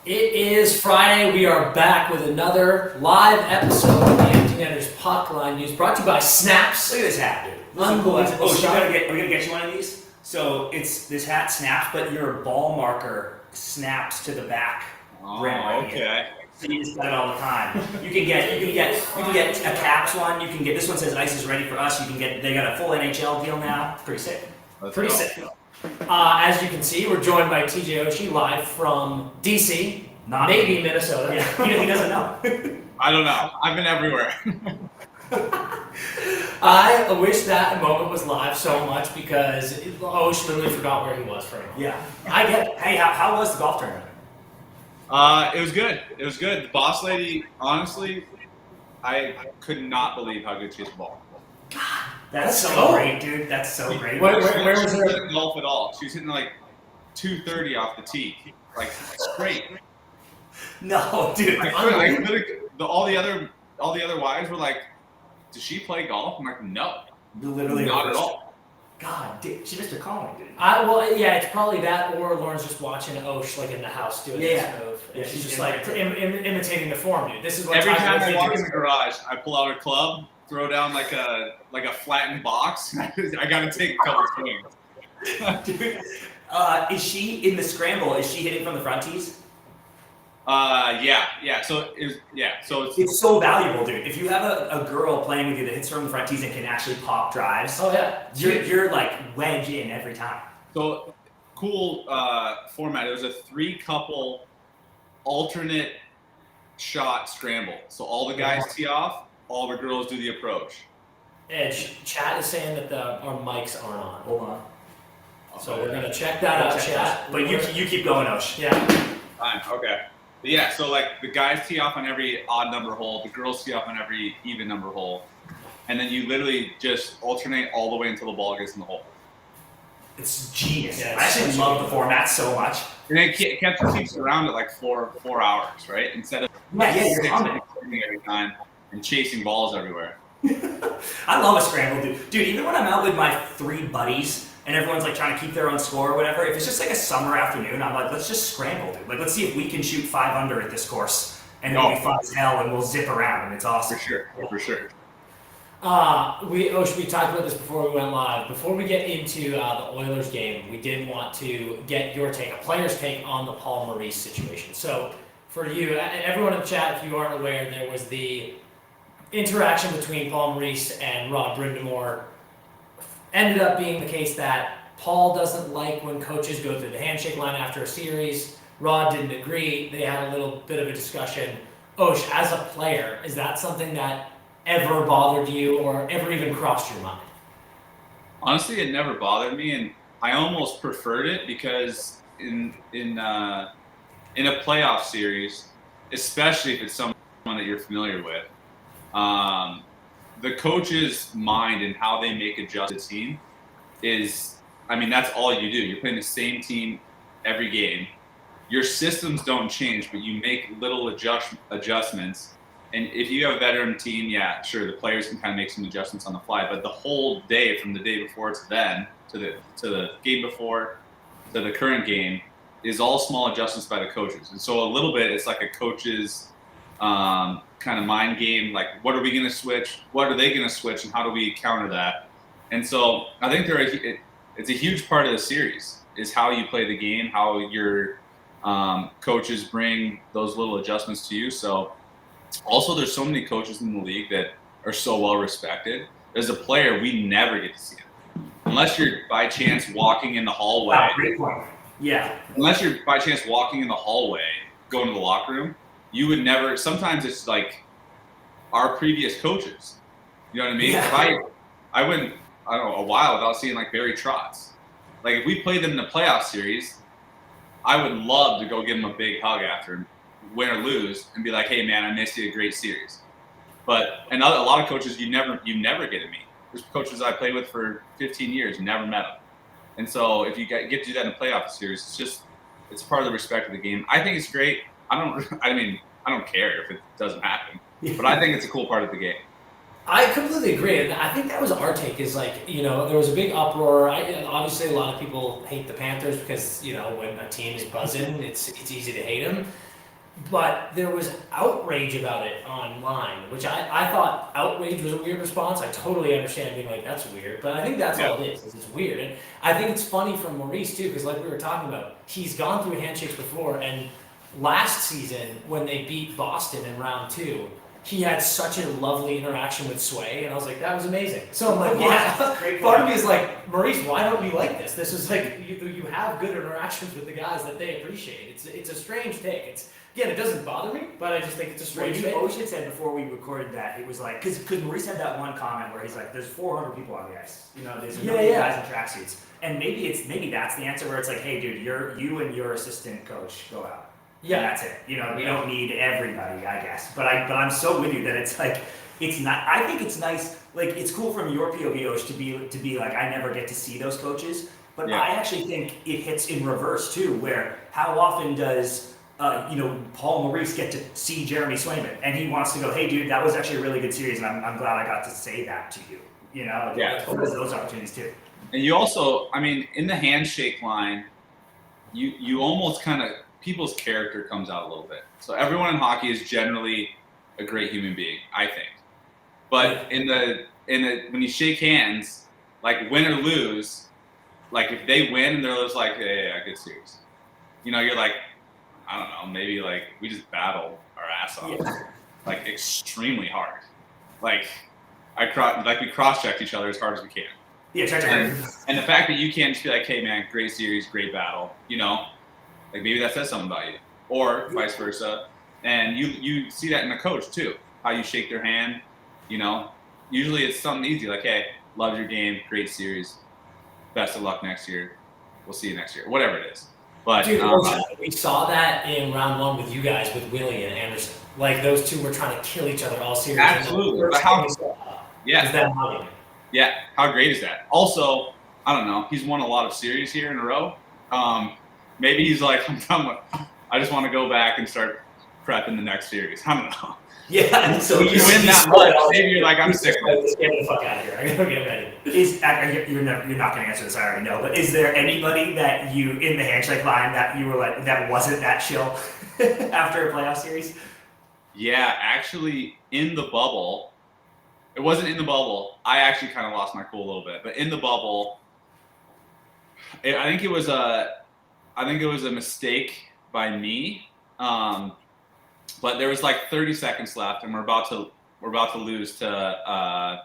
It is Friday. We are back with another live episode of the Empty Netters Puckline News, brought to you by Snaps. Look at this hat, dude. Unbelievable. Oh, we're gonna get you one of these. So it's this hat snaps, but your ball marker snaps to the back rim right okay. here. So you just got it all the time. You can get a Caps one. You can get this one says ice is ready for us. They got a full NHL deal now. Pretty sick. Pretty sick. As you can see, we're joined by TJ Oshie live from DC, maybe Minnesota. Yeah, he doesn't know. I don't know. I've been everywhere. I wish that moment was live so much because Osh literally forgot where he was for a moment. Yeah, I get it. Hey, how was the golf tournament? It was good. It was good. The boss lady, honestly, I could not believe how good she hit the ball. That's so great, dude. That's so great. Where was she her? wasn't golf at all. She was hitting like 230 off the tee. Like straight. No, dude. All the other wives were like, "Does she play golf?" I'm like, "No, Literally not at all." God, dude, she missed her calling, dude. It's probably that, or Lauren's just watching Osh like in the house doing this move. And Yeah, she's just like imitating the form, dude. This is what Every Tyler time I Woodley walk does. in the garage, I pull out a club, throw down like a flattened box. I gotta take a couple swings. Dude, is she in the scramble? Is she hitting from the front tees? Yeah. So It's so valuable, dude. If you have a girl playing with you that hits from the front tees and can actually pop drives, Oh yeah, you're like wedge in every time. So cool format. It was a 3-couple alternate shot scramble. So all the guys tee off, all the girls do the approach. Edge. Chat is saying that our mics aren't on. Hold on. So we're gonna check that out, chat. But you keep going, Osh. Yeah. Fine. Okay. But yeah. So like the guys tee off on every odd number hole, the girls tee off on every even number hole, and then you literally just alternate all the way until the ball gets in the hole. It's genius. Yeah, I actually love the format so much. And it keeps around at like 4 hours, right? Instead of You're humming. every time and chasing balls everywhere. I love a scramble, dude. Dude, even when I'm out with my 3 buddies and everyone's like trying to keep their own score or whatever, if it's just like a summer afternoon, I'm like, let's just scramble, dude. Like, let's see if we can shoot 5 under at this course, and it'll be fun as hell, and we'll zip around, and it's awesome. For sure. We talked about this before we went live. Before we get into the Oilers game, we did want to get your take, a player's take on the Paul Maurice situation. So for you, and everyone in the chat, if you aren't aware, there was the interaction between Paul Maurice and Rod Brindamore. Ended up being the case that Paul doesn't like when coaches go through the handshake line after a series. Rod didn't agree. They had a little bit of a discussion. Osh, as a player, is that something that ever bothered you or ever even crossed your mind? Honestly, it never bothered me, and I almost preferred it because in a playoff series, especially if it's someone that you're familiar with, the coach's mind and how they make adjustments to the team is, that's all you do. You're playing the same team every game. Your systems don't change, but you make little adjustments. And if you have a veteran team, yeah, sure, the players can kind of make some adjustments on the fly. But the whole day, from the day before to then, to the game before, to the current game, is all small adjustments by the coaches. And so a little bit, it's like a coach's kind of mind game, like what are we going to switch, what are they going to switch, and how do we counter that? And so I think it's a huge part of the series is how you play the game, how your coaches bring those little adjustments to you. So also there's so many coaches in the league that are so well respected. As a player, we never get to see them unless you're by chance walking in the hallway. Wow, great point. Yeah. Unless you're by chance walking in the hallway, going to the locker room, you would never. Sometimes it's like our previous coaches. You know what I mean? Yeah. If I went, I don't know, a while without seeing like Barry Trotz. Like if we played them in the playoff series, I would love to go give him a big hug after, win or lose, and be like, "Hey man, I missed you a great series." But a lot of coaches you never get to meet. There's coaches I played with for 15 years, never met them. And so if you get to do that in a playoff series, it's part of the respect of the game. I think it's great. I don't care if it doesn't happen, but I think it's a cool part of the game. I completely agree, and I think that was our take. Is like, there was a big uproar. Obviously, a lot of people hate the Panthers because when a team is buzzing, it's easy to hate them. But there was outrage about it online, which I thought outrage was a weird response. I totally understand being like, that's weird. But I think that's all it is it's weird. And I think it's funny from Maurice, too, because like we were talking about, he's gone through handshakes before. And last season, when they beat Boston in round 2, he had such a lovely interaction with Sway, and I was like, that was amazing. So I'm like, yeah, part of me is like, Maurice, why don't you like this? This is like, you have good interactions with the guys that they appreciate. It's a strange take. Again, it doesn't bother me, but I just think it's a strange take. Ocean said before we recorded that, it was like, because Maurice had that one comment where he's like, there's 400 people on the ice. You know, there's a million guys in tracksuits. And maybe that's the answer where it's like, hey, dude, you and your assistant coach go out. Yeah, and that's it. You know, we don't need everybody, I guess. But I'm so with you that it's like, it's not. I think it's nice. Like, it's cool from your POV, Osh, to be like, I never get to see those coaches. But I actually think it hits in reverse too, where how often does Paul Maurice get to see Jeremy Swayman, and he wants to go, hey, dude, that was actually a really good series, and I'm glad I got to say that to you. You know, there's those opportunities too. And you also, I mean, in the handshake line, you almost kind of, people's character comes out a little bit. So everyone in hockey is generally a great human being, I think. But in the when you shake hands, like win or lose, like if they win and they're just like, hey, good series. You know, you're like, I don't know, maybe like we just battled our ass off, like extremely hard. Like we cross-checked each other as hard as we can. Yeah, and the fact that you can't just be like, hey man, great series, great battle, you know, like maybe that says something about you, or vice versa. And you see that in a coach too, how you shake their hand, you know. Usually it's something easy, like, hey, loved your game, great series, best of luck next year, we'll see you next year, whatever it is. But dude, we saw that in round 1 with you guys, with Willie and Anderson. Like those two were trying to kill each other all series. Absolutely. But how great is that? Also, I don't know, he's won a lot of series here in a row. Maybe he's like, I'm done with, I just want to go back and start prepping the next series. I don't know. Yeah, so you win that much. Maybe you're like, I'm sick of it. Get the fuck out of here. I gotta get ready. You're not going to answer this, I already know, but is there anybody that you, in the handshake line, that you were like, that wasn't that chill after a playoff series? Yeah, actually, in the bubble, it wasn't in the bubble. I actually kind of lost my cool a little bit, but in the bubble, I think it was a mistake by me. But there was like 30 seconds left, and we're about to lose to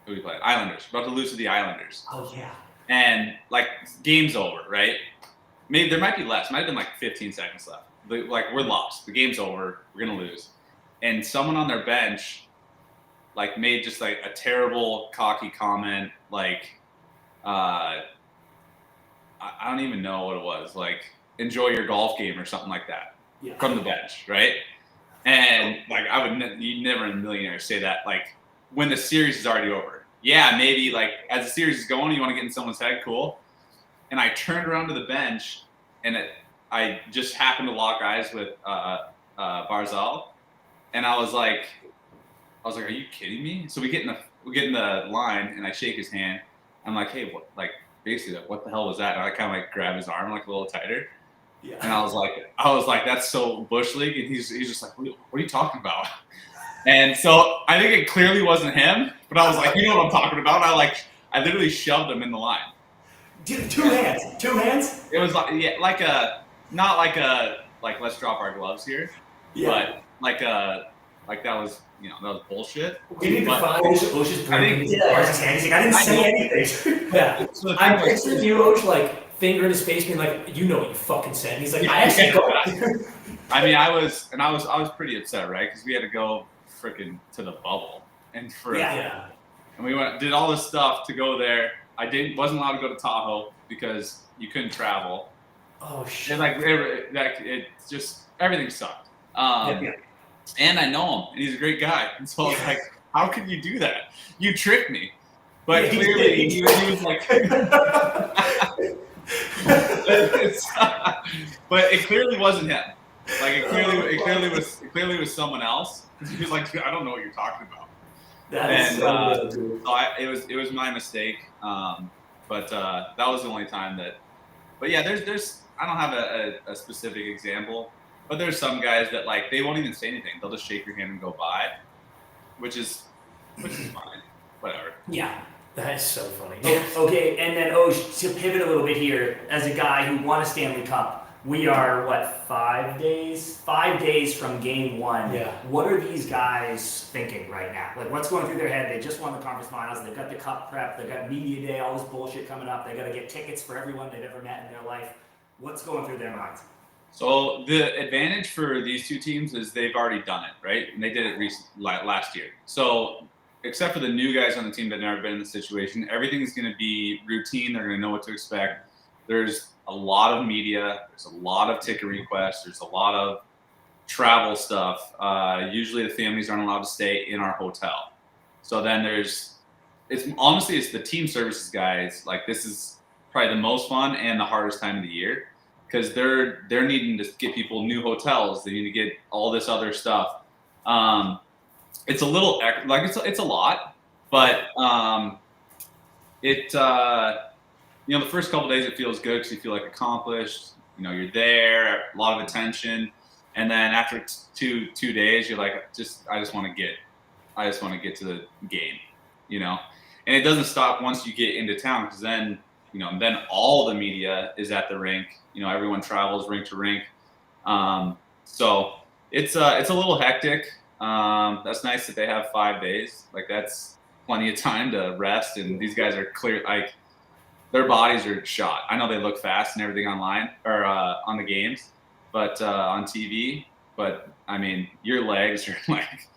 who we played? Islanders. We're about to lose to the Islanders. Oh yeah. And like game's over, right? Maybe there might be less. Might have been like 15 seconds left. Like we're lost. The game's over. We're gonna lose. And someone on their bench like made just like a terrible cocky comment, like I don't even know what it was, like enjoy your golf game or something like that. Yeah. From the bench, right? And like you'd never in a million years say that like when the series is already over. Yeah, maybe like as the series is going, you want to get in someone's head, cool. And I turned around to the bench, and I just happened to lock eyes with Barzal, and I was like, are you kidding me? So we get in the line, and I shake his hand. I'm like, hey, basically, what the hell was that? And I kind of like grab his arm like a little tighter. Yeah. And I was like, that's so Bush League, and he's just like, what are you talking about? And so I think it clearly wasn't him, but I was like, you know what I'm talking about? I literally shoved him in the line. Dude, two hands. It was like not like let's drop our gloves here, but like that was that was bullshit. We need to find Osh's brain. I didn't say anything. Yeah, I'm picturing you, Osh, like finger in his face, being like, you know what you fucking said. And he's like, I actually got. I mean, I was pretty upset, right? Because we had to go freaking to the bubble, and and we did all this stuff to go there. I wasn't allowed to go to Tahoe because you couldn't travel. Oh shit! And it just everything sucked. And I know him, and he's a great guy. And so I was like, how can you do that? You tricked me. But clearly, he was like. But it clearly wasn't him. Like it clearly was someone else. He was like, I don't know what you're talking about. It was my mistake. But that was the only time that. But yeah, there's I don't have a specific example. But there's some guys that like they won't even say anything. They'll just shake your hand and go by, which is fine. Whatever. Yeah, that is so funny. Okay, and then to pivot a little bit here, as a guy who won a Stanley Cup, we are what, 5 days? 5 days from game one. Yeah. What are these guys thinking right now? Like, what's going through their head? They just won the conference finals. They've got the cup prep. They've got media day, all this bullshit coming up. They got to get tickets for everyone they've ever met in their life. What's going through their minds? So the advantage for these two teams is they've already done it, right? And they did it last year. So except for the new guys on the team that have never been in this situation, everything's going to be routine. They're going to know what to expect. There's a lot of media. There's a lot of ticket requests. There's a lot of travel stuff. Usually the families aren't allowed to stay in our hotel. So then it's the team services guys. Like, this is probably the most fun and the hardest time of the year, because they're needing to get people new hotels. They need to get all this other stuff. It's a little it's a lot, but the first couple days it feels good because you feel like accomplished. You're there, a lot of attention, and then after two days, you're like, I just want to get to the game, and it doesn't stop once you get into town, because then all the media is at the rink. Everyone travels rink to rink, so it's a little hectic. That's nice that they have 5 days. Like, that's plenty of time to rest, and these guys are clear. Like, their bodies are shot. I know they look fast and everything online or on the games, but on TV. But I mean, your legs are like,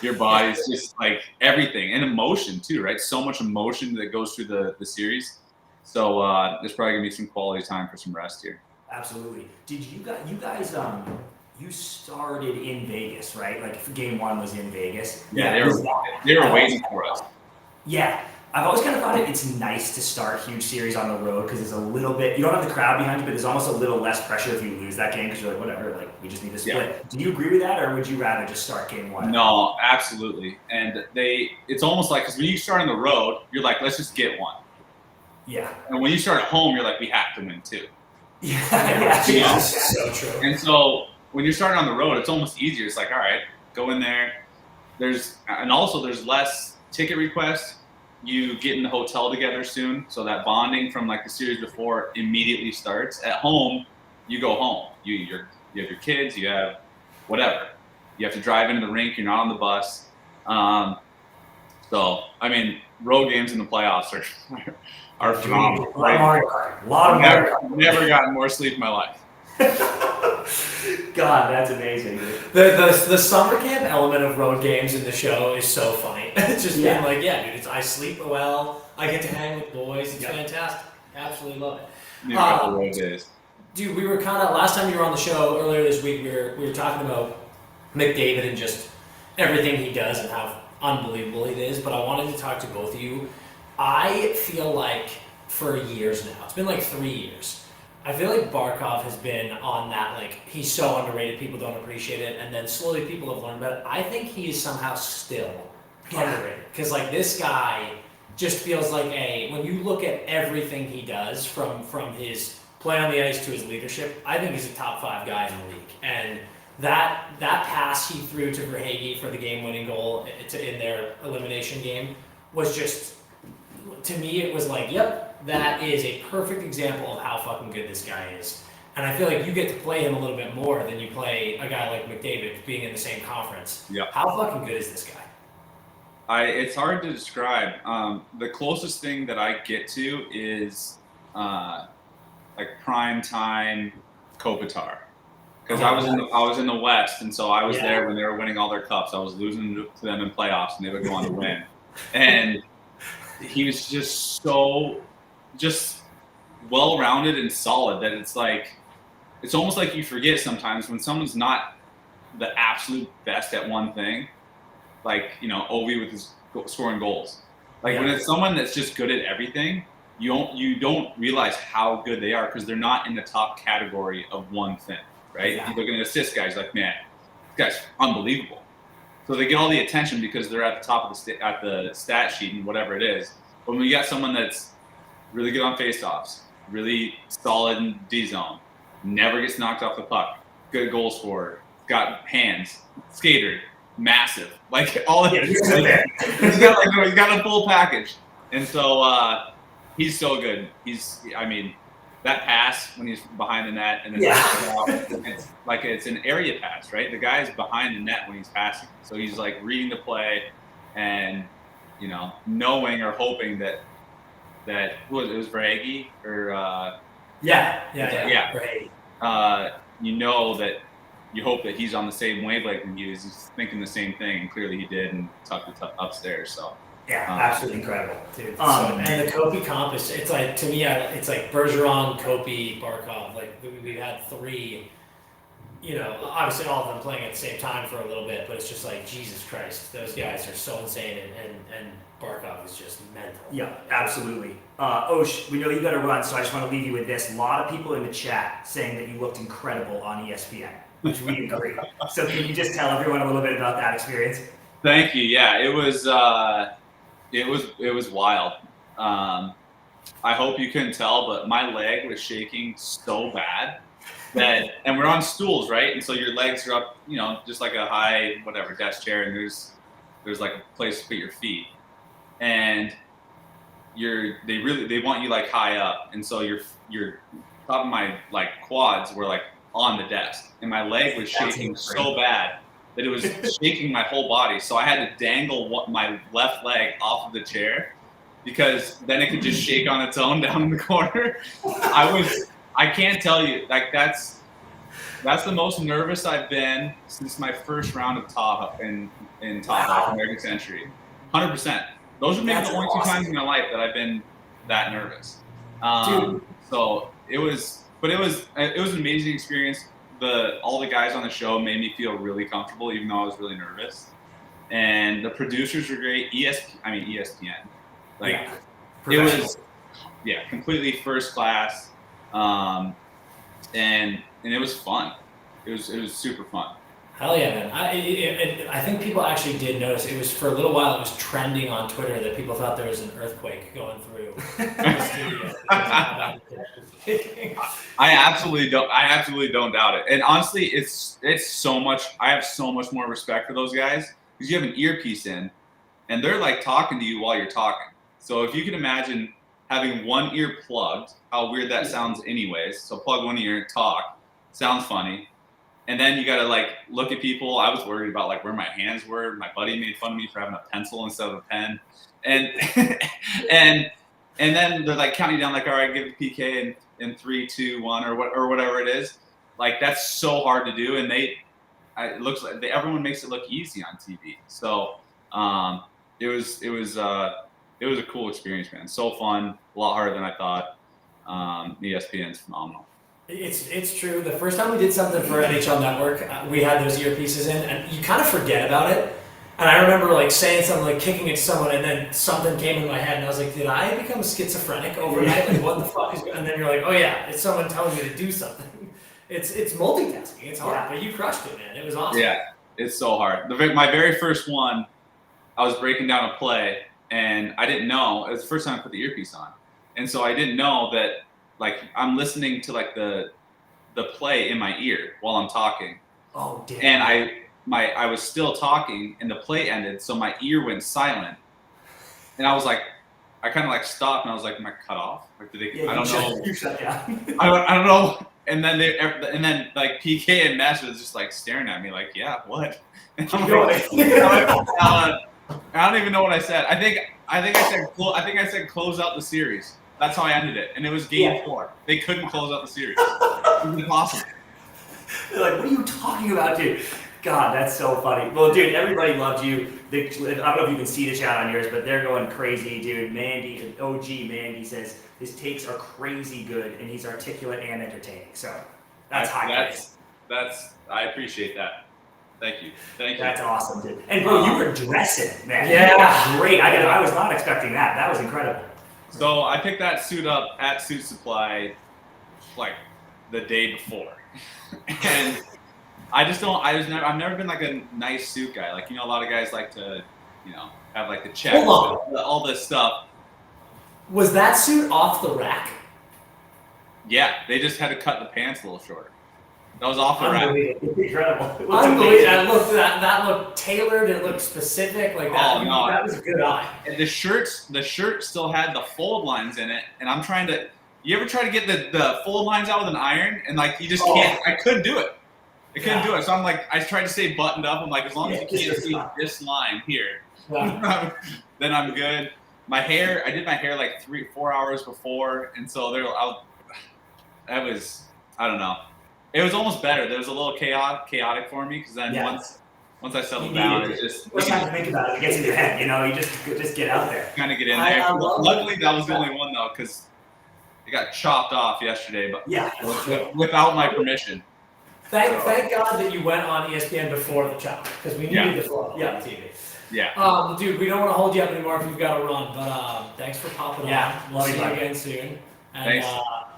your body's just like everything, and emotion too, right? So much emotion that goes through the series. So there's probably gonna be some quality time for some rest here. Absolutely. Did you guys you started in Vegas, right? Like, game one was in Vegas. Yeah, they were waiting for us. Yeah. I've always kind of thought it's nice to start huge series on the road, because there's a little bit, you don't have the crowd behind you, but there's almost a little less pressure if you lose that game, because you're like, whatever, like, we just need to split. Yeah. Do you agree with that, or would you rather just start game one? No, absolutely. And it's almost like, because when you start on the road, you're like, let's just get one. Yeah. And when you start at home, you're like, we have to win too. Yeah. So true. And so when you're starting on the road, it's almost easier. It's like, all right, go in there. There's less ticket requests. You get in the hotel together soon, so that bonding from like the series before immediately starts. At home, you go home. You have your kids. You have whatever. You have to drive into the rink. You're not on the bus. So I mean, road games in the playoffs are phenomenal. A lot of Mario Kart. Never gotten more sleep in my life. God, that's amazing. The summer camp element of road games in the show is so funny. It's just being like, dude, I sleep well. I get to hang with boys. It's fantastic. Absolutely love it. Road days. Dude, we were kind of, last time you were on the show earlier this week, we were talking about McDavid and just everything he does and how unbelievable it is. But I wanted to talk to both of you. I feel like for years now, it's been like 3 years, I feel like Barkov has been on that, like, he's so underrated, people don't appreciate it, and then slowly people have learned about it. I think he is somehow still underrated, because, like, this guy just feels like when you look at everything he does, from his play on the ice to his leadership, I think he's a top 5 guy in the league. And that pass he threw to Verhaeghe for the game-winning goal in their elimination game was just, to me, it was like, yep, that is a perfect example of how fucking good this guy is. And I feel like you get to play him a little bit more than you play a guy like McDavid being in the same conference. Yep. How fucking good is this guy? It's hard to describe. The closest thing that I get to is like prime time Kopitar, because I was in the West, and so I was there when they were winning all their cups. I was losing to them in playoffs, and they would go on to win. And he was just so well-rounded and solid that it's almost like you forget sometimes when someone's not the absolute best at one thing, like, Ovi with his scoring goals. Like, when it's someone that's just good at everything, you don't realize how good they are, because they're not in the top category of one thing, right? Yeah. You look at an assist guy, he's like, man, this guy's unbelievable. So they get all the attention because they're at the top of the stat sheet and whatever it is. But when you got someone that's really good on faceoffs, really solid in D zone, never gets knocked off the puck, good goal scorer, got hands, skater, massive, like all of Yeah, it. he's there. He's got a full package, and so he's so good. That pass when he's behind the net and then it's an area pass, right? The guy's behind the net when he's passing, so he's like reading the play and knowing or hoping that it was Verhaeghe or Right. That you hope that he's on the same wavelength and he's thinking the same thing, and clearly he did and tucked it upstairs. So yeah, absolutely incredible, dude. And the Kopi comp it's like, to me, it's like Bergeron, Kopi, Barkov. Like we've had three. Obviously all of them playing at the same time for a little bit, but it's just like, Jesus Christ, those guys are so insane, and Barkov is just mental. Yeah, absolutely. Osh, we know you got to run, so I just want to leave you with this. A lot of people in the chat saying that you looked incredible on ESPN, which we agree. So can you just tell everyone a little bit about that experience? Thank you. Yeah, it was wild. I hope you couldn't tell, but my leg was shaking so bad. And we're on stools, right? And so your legs are up, just like a high, whatever, desk chair, and there's like a place to put your feet. And they want you like high up. And so your top of my like quads were like on the desk. And my leg was shaking so bad that it was shaking my whole body. So I had to dangle my left leg off of the chair because then it could just shake on its own down in the corner. I can't tell you, like that's the most nervous I've been since my first round of Tahoe in Tahoe, American Century. 100%. Those are maybe the only two times in my life that I've been that nervous. So it was an amazing experience. All the guys on the show made me feel really comfortable, even though I was really nervous. And the producers were great. ESPN. It was completely first class. And it was fun. It was super fun. Hell yeah, man! I think people actually did notice. It was for a little while. It was trending on Twitter that people thought there was an earthquake going through the studio. I absolutely don't doubt it. And honestly, it's so much. I have so much more respect for those guys because you have an earpiece in, and they're like talking to you while you're talking. So if you can imagine having one ear plugged, how weird that sounds anyways. So plug one ear, talk, sounds funny. And then you gotta like look at people. I was worried about like where my hands were. My buddy made fun of me for having a pencil instead of a pen. And and then they're like counting down like, all right, give the PK in 3, 2, 1 or whatever it is. Like that's so hard to do. And it looks like everyone makes it look easy on TV. So it was a cool experience, man. So fun, a lot harder than I thought. ESPN's phenomenal. It's true. The first time we did something for NHL Network, we had those earpieces in, and you kind of forget about it. And I remember like saying something, like kicking it to someone, and then something came in my head, and I was like, "Did I become schizophrenic overnight? Like, what the fuck is?" And then you're like, "Oh yeah, it's someone telling me to do something." It's multitasking. It's hard, but you crushed it, man. It was awesome. Yeah, it's so hard. My very first one, I was breaking down a play, and I didn't know. It was the first time I put the earpiece on, and so I didn't know that. Like I'm listening to like the play in my ear while I'm talking. Oh damn. And I was still talking and the play ended, so my ear went silent. And I was like, I kind of like stopped and I was like, am I cut off? Like did they? I don't know. You shut down. I don't know. And then like PK and Mesh was just like staring at me like, yeah, what? And I'm like, I don't even know what I said. I think I said close out the series. That's how I ended it, and it was game 4. They couldn't close out the series. It was impossible. They're like, what are you talking about, dude? God, that's so funny. Well, dude, everybody loved you. I don't know if you can see the chat on yours, but they're going crazy, dude. Mandy, OG Mandy says his takes are crazy good, and he's articulate and entertaining. So that's high praise. I appreciate that. Thank you. That's awesome, dude. And bro, you were dressing, man. Yeah, great. I was not expecting that. That was incredible. So I picked that suit up at Suit Supply like the day before. And I've never been like a nice suit guy. Like, a lot of guys like to, have like the checks, all this stuff. Was that suit off the rack? Yeah, they just had to cut the pants a little shorter. That was off the rack. Unbelievable. Incredible. Unbelievable. That looked tailored. It looked specific. Like that. Oh, no. That was a good eye. And the shirt still had the fold lines in it, and I'm trying to. You ever try to get the fold lines out with an iron, and like you just can't? I couldn't do it. I couldn't do it. So I'm like, I tried to stay buttoned up. I'm like, as long as you can't see this line here, then I'm good. My hair, I did my hair like 3-4 hours before, and so I don't know. It was almost better. There was a little chaotic for me because then once I settled down, it just. What time to think about it? It gets in your head, You just get out there. Kind of get in there. Luckily, that was the only one though, because it got chopped off yesterday, but without my permission. Thank God that you went on ESPN before the chop, because we needed the flow on TV. Yeah. Dude, we don't want to hold you up anymore if you've got to run, but thanks for popping on. Love See you you again soon. And Thanks.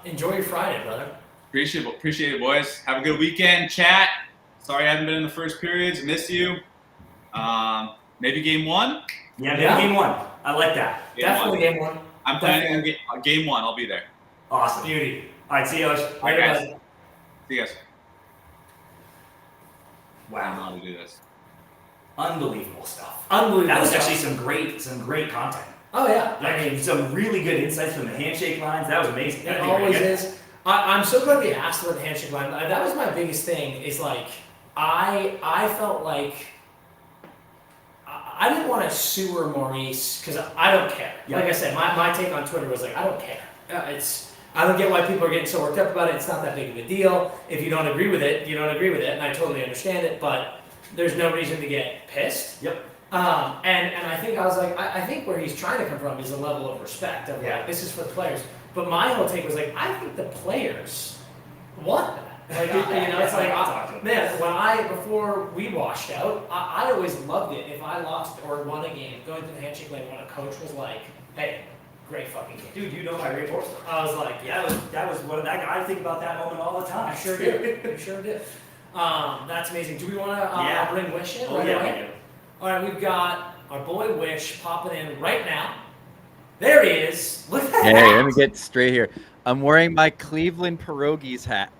Enjoy your Friday, brother. Appreciate it, boys. Have a good weekend, chat. Sorry I haven't been in the first periods. Miss you. Maybe game 1? Yeah, maybe game 1. I like that. Definitely game 1. I'm planning on game 1. I'll be there. Awesome. Beauty. All right, see you guys. All right, guys. See you guys. Wow. I don't know how to do this. Unbelievable stuff. Unbelievable. That was stuff. actually some great content. Oh yeah. I mean, some really good insights from the handshake lines. That was amazing. It always is. I'm so glad we asked about the handshake line. That was my biggest thing. Is like I felt like I didn't want to sewer Maurice because I don't care. Yeah. Like I said, my take on Twitter was like I don't care. I don't get why people are getting so worked up about it. It's not that big of a deal. If you don't agree with it, you don't agree with it, and I totally understand it. But there's no reason to get pissed. Yep. And I think I was like, I think where he's trying to come from is a level of respect of like, this is for the players. But my whole take was like, I think the players want that. Like, it's like, man, before we washed out, I always loved it if I lost or won a game, going through the handshake lane when a coach was like, hey, great fucking game. Dude, you know my reinforcer. I was like, that was one of that. I think about that moment all the time. I sure did. That's amazing. Do we want to bring Wish in? Oh, yeah, we do. All right, we've got our boy Wish popping in right now. There he is. Look at that. Hey, let me get straight here. I'm wearing my Cleveland Pierogies hat.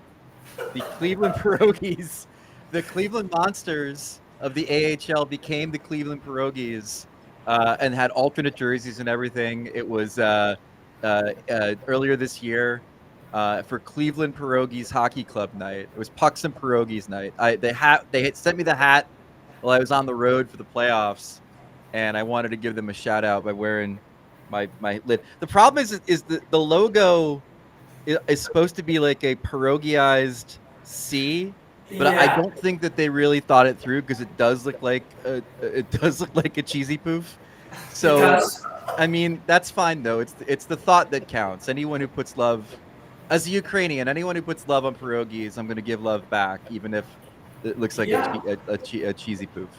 The Cleveland Pierogies, the Cleveland Monsters of the AHL became the Cleveland Pierogies and had alternate jerseys and everything. It was earlier this year for Cleveland Pierogies Hockey Club night. It was Pucks and Pierogies night. They had sent me the hat while I was on the road for the playoffs, and I wanted to give them a shout out by wearing my lid. The problem is the logo is supposed to be like a pierogiized C, but I don't think that they really thought it through because it does look like a cheesy poof. So I mean that's fine though. It's the thought that counts. Anyone who puts love, as a Ukrainian, anyone who puts love on pierogies, I'm going to give love back, even if it looks like a cheesy poof.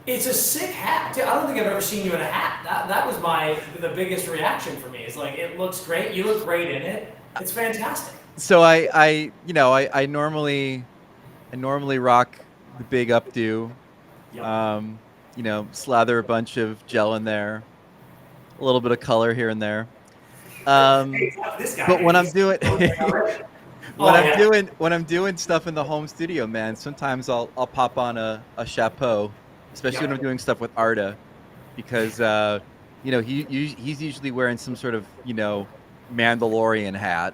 It's a sick hat. I don't think I've ever seen you in a hat. That was the biggest reaction for me. It's like, it looks great. You look great in it. It's fantastic. So I normally rock the big updo. Slather a bunch of gel in there, a little bit of color here and there. But when I'm doing when I'm doing stuff in the home studio, man, sometimes I'll pop on a chapeau, especially when I'm doing stuff with Arda, because he's usually wearing some sort of Mandalorian hat,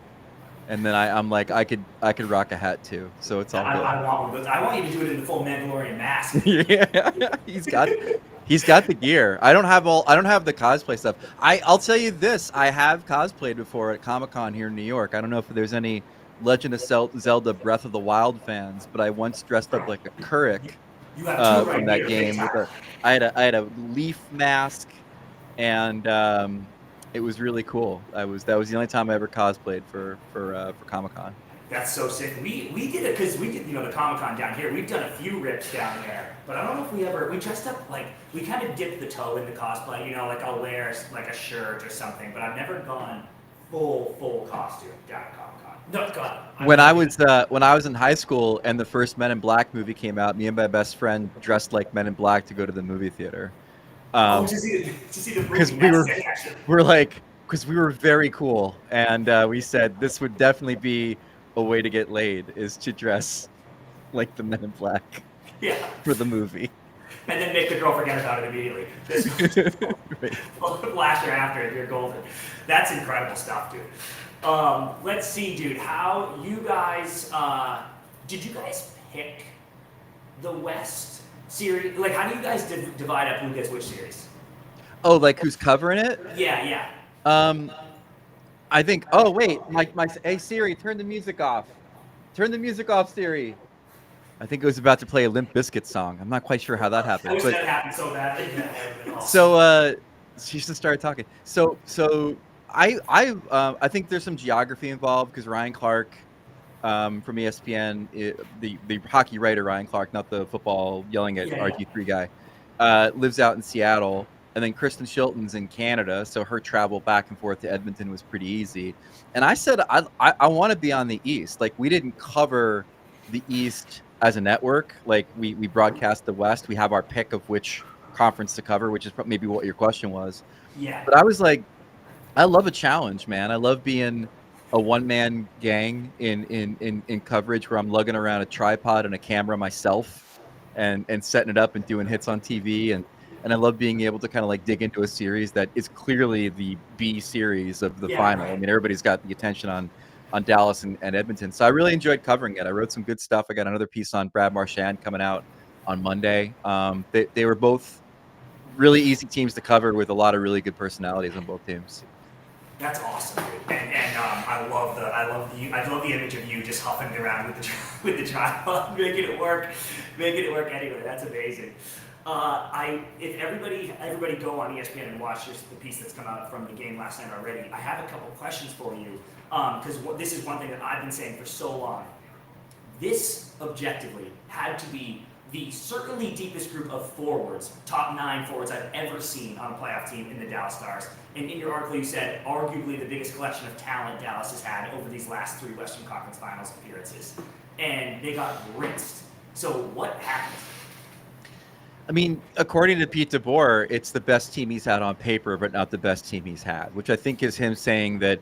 and then I'm like I could rock a hat too, so it's all good. I want one of those. I want you to do it in the full Mandalorian mask. Yeah, he's got the gear. I don't have the cosplay stuff. I'll tell you this: I have cosplayed before at Comic-Con here in New York. I don't know if there's any Legend of Zelda Breath of the Wild fans, but I once dressed up like a Keurig from that game. I had a leaf mask, and it was really cool. That was the only time I ever cosplayed for Comic-Con. That's so sick. We did it because we did the Comic-Con down here. We've done a few rips down there, but I don't know if we dressed up like we kind of dipped the toe into cosplay. Like I'll wear like a shirt or something, but I've never gone full costume down at Comic-Con. No, God. When I was in high school and the first Men in Black movie came out, me and my best friend dressed like Men in Black to go to the movie theater. To see the movie. Because we were very cool, and we said this would definitely be a way to get laid, is to dress like the Men in Black Yeah. for the movie. And then make the girl forget about it immediately. Right. Flash her after if you're golden. That's incredible stuff, dude. Let's see, dude. How you guys? Did you guys pick the West series? Like, how do you guys divide up who gets which series? Oh, like who's covering it? Yeah. I think. Oh wait, hey Siri, turn the music off. Turn the music off, Siri. I think it was about to play a Limp Bizkit song. I'm not quite sure how that happened. I wish but, that happened so badly. so she just started talking. So I think there's some geography involved because Ryan Clark from ESPN, the hockey writer Ryan Clark, not the football yelling at RG3 guy, lives out in Seattle. And then Kristen Shilton's in Canada, so her travel back and forth to Edmonton was pretty easy. And I said I want to be on the East. Like, we didn't cover the East as a network. Like, we broadcast the West. We have our pick of which conference to cover, which is maybe what your question was. Yeah. But I was like, I love a challenge, man. I love being a one-man gang in coverage where I'm lugging around a tripod and a camera myself and setting it up and doing hits on TV. And I love being able to kind of like dig into a series that is clearly the B series of the final. Right. I mean, everybody's got the attention on Dallas and Edmonton. So I really enjoyed covering it. I wrote some good stuff. I got another piece on Brad Marchand coming out on Monday. They were both really easy teams to cover with a lot of really good personalities on both teams. That's awesome, dude. And I love the image of you just huffing around with the tripod, making it work anyway. That's amazing. If everybody go on ESPN and watch the piece that's come out from the game last night already, I have a couple questions for you, because this is one thing that I've been saying for so long. This objectively had to be the certainly deepest group of forwards, top 9 forwards I've ever seen on a playoff team in the Dallas Stars. And in your article, you said arguably the biggest collection of talent Dallas has had over these last 3 Western Conference Finals appearances, and they got rinsed. So what happened? I mean, according to Pete DeBoer, it's the best team he's had on paper, but not the best team he's had, which I think is him saying that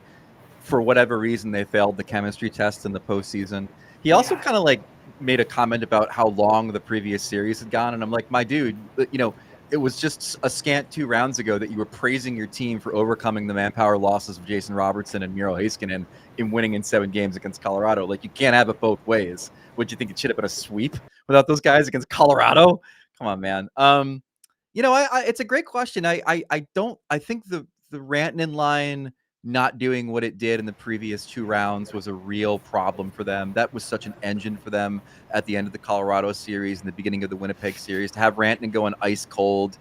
for whatever reason they failed the chemistry test in the postseason. He also kind of like made a comment about how long the previous series had gone, and I'm like, my dude, you know, it was just a scant 2 rounds ago that you were praising your team for overcoming the manpower losses of Jason Robertson and Miro Heiskanen in winning in 7 games against Colorado. Like, you can't have it both ways. Would you think it should have been a sweep without those guys against Colorado? Come on, man. You know, it's a great question. I think the Rantanen line not doing what it did in the previous 2 rounds was a real problem for them. That was such an engine for them at the end of the Colorado series and the beginning of the Winnipeg series. To have Rantanen going ice cold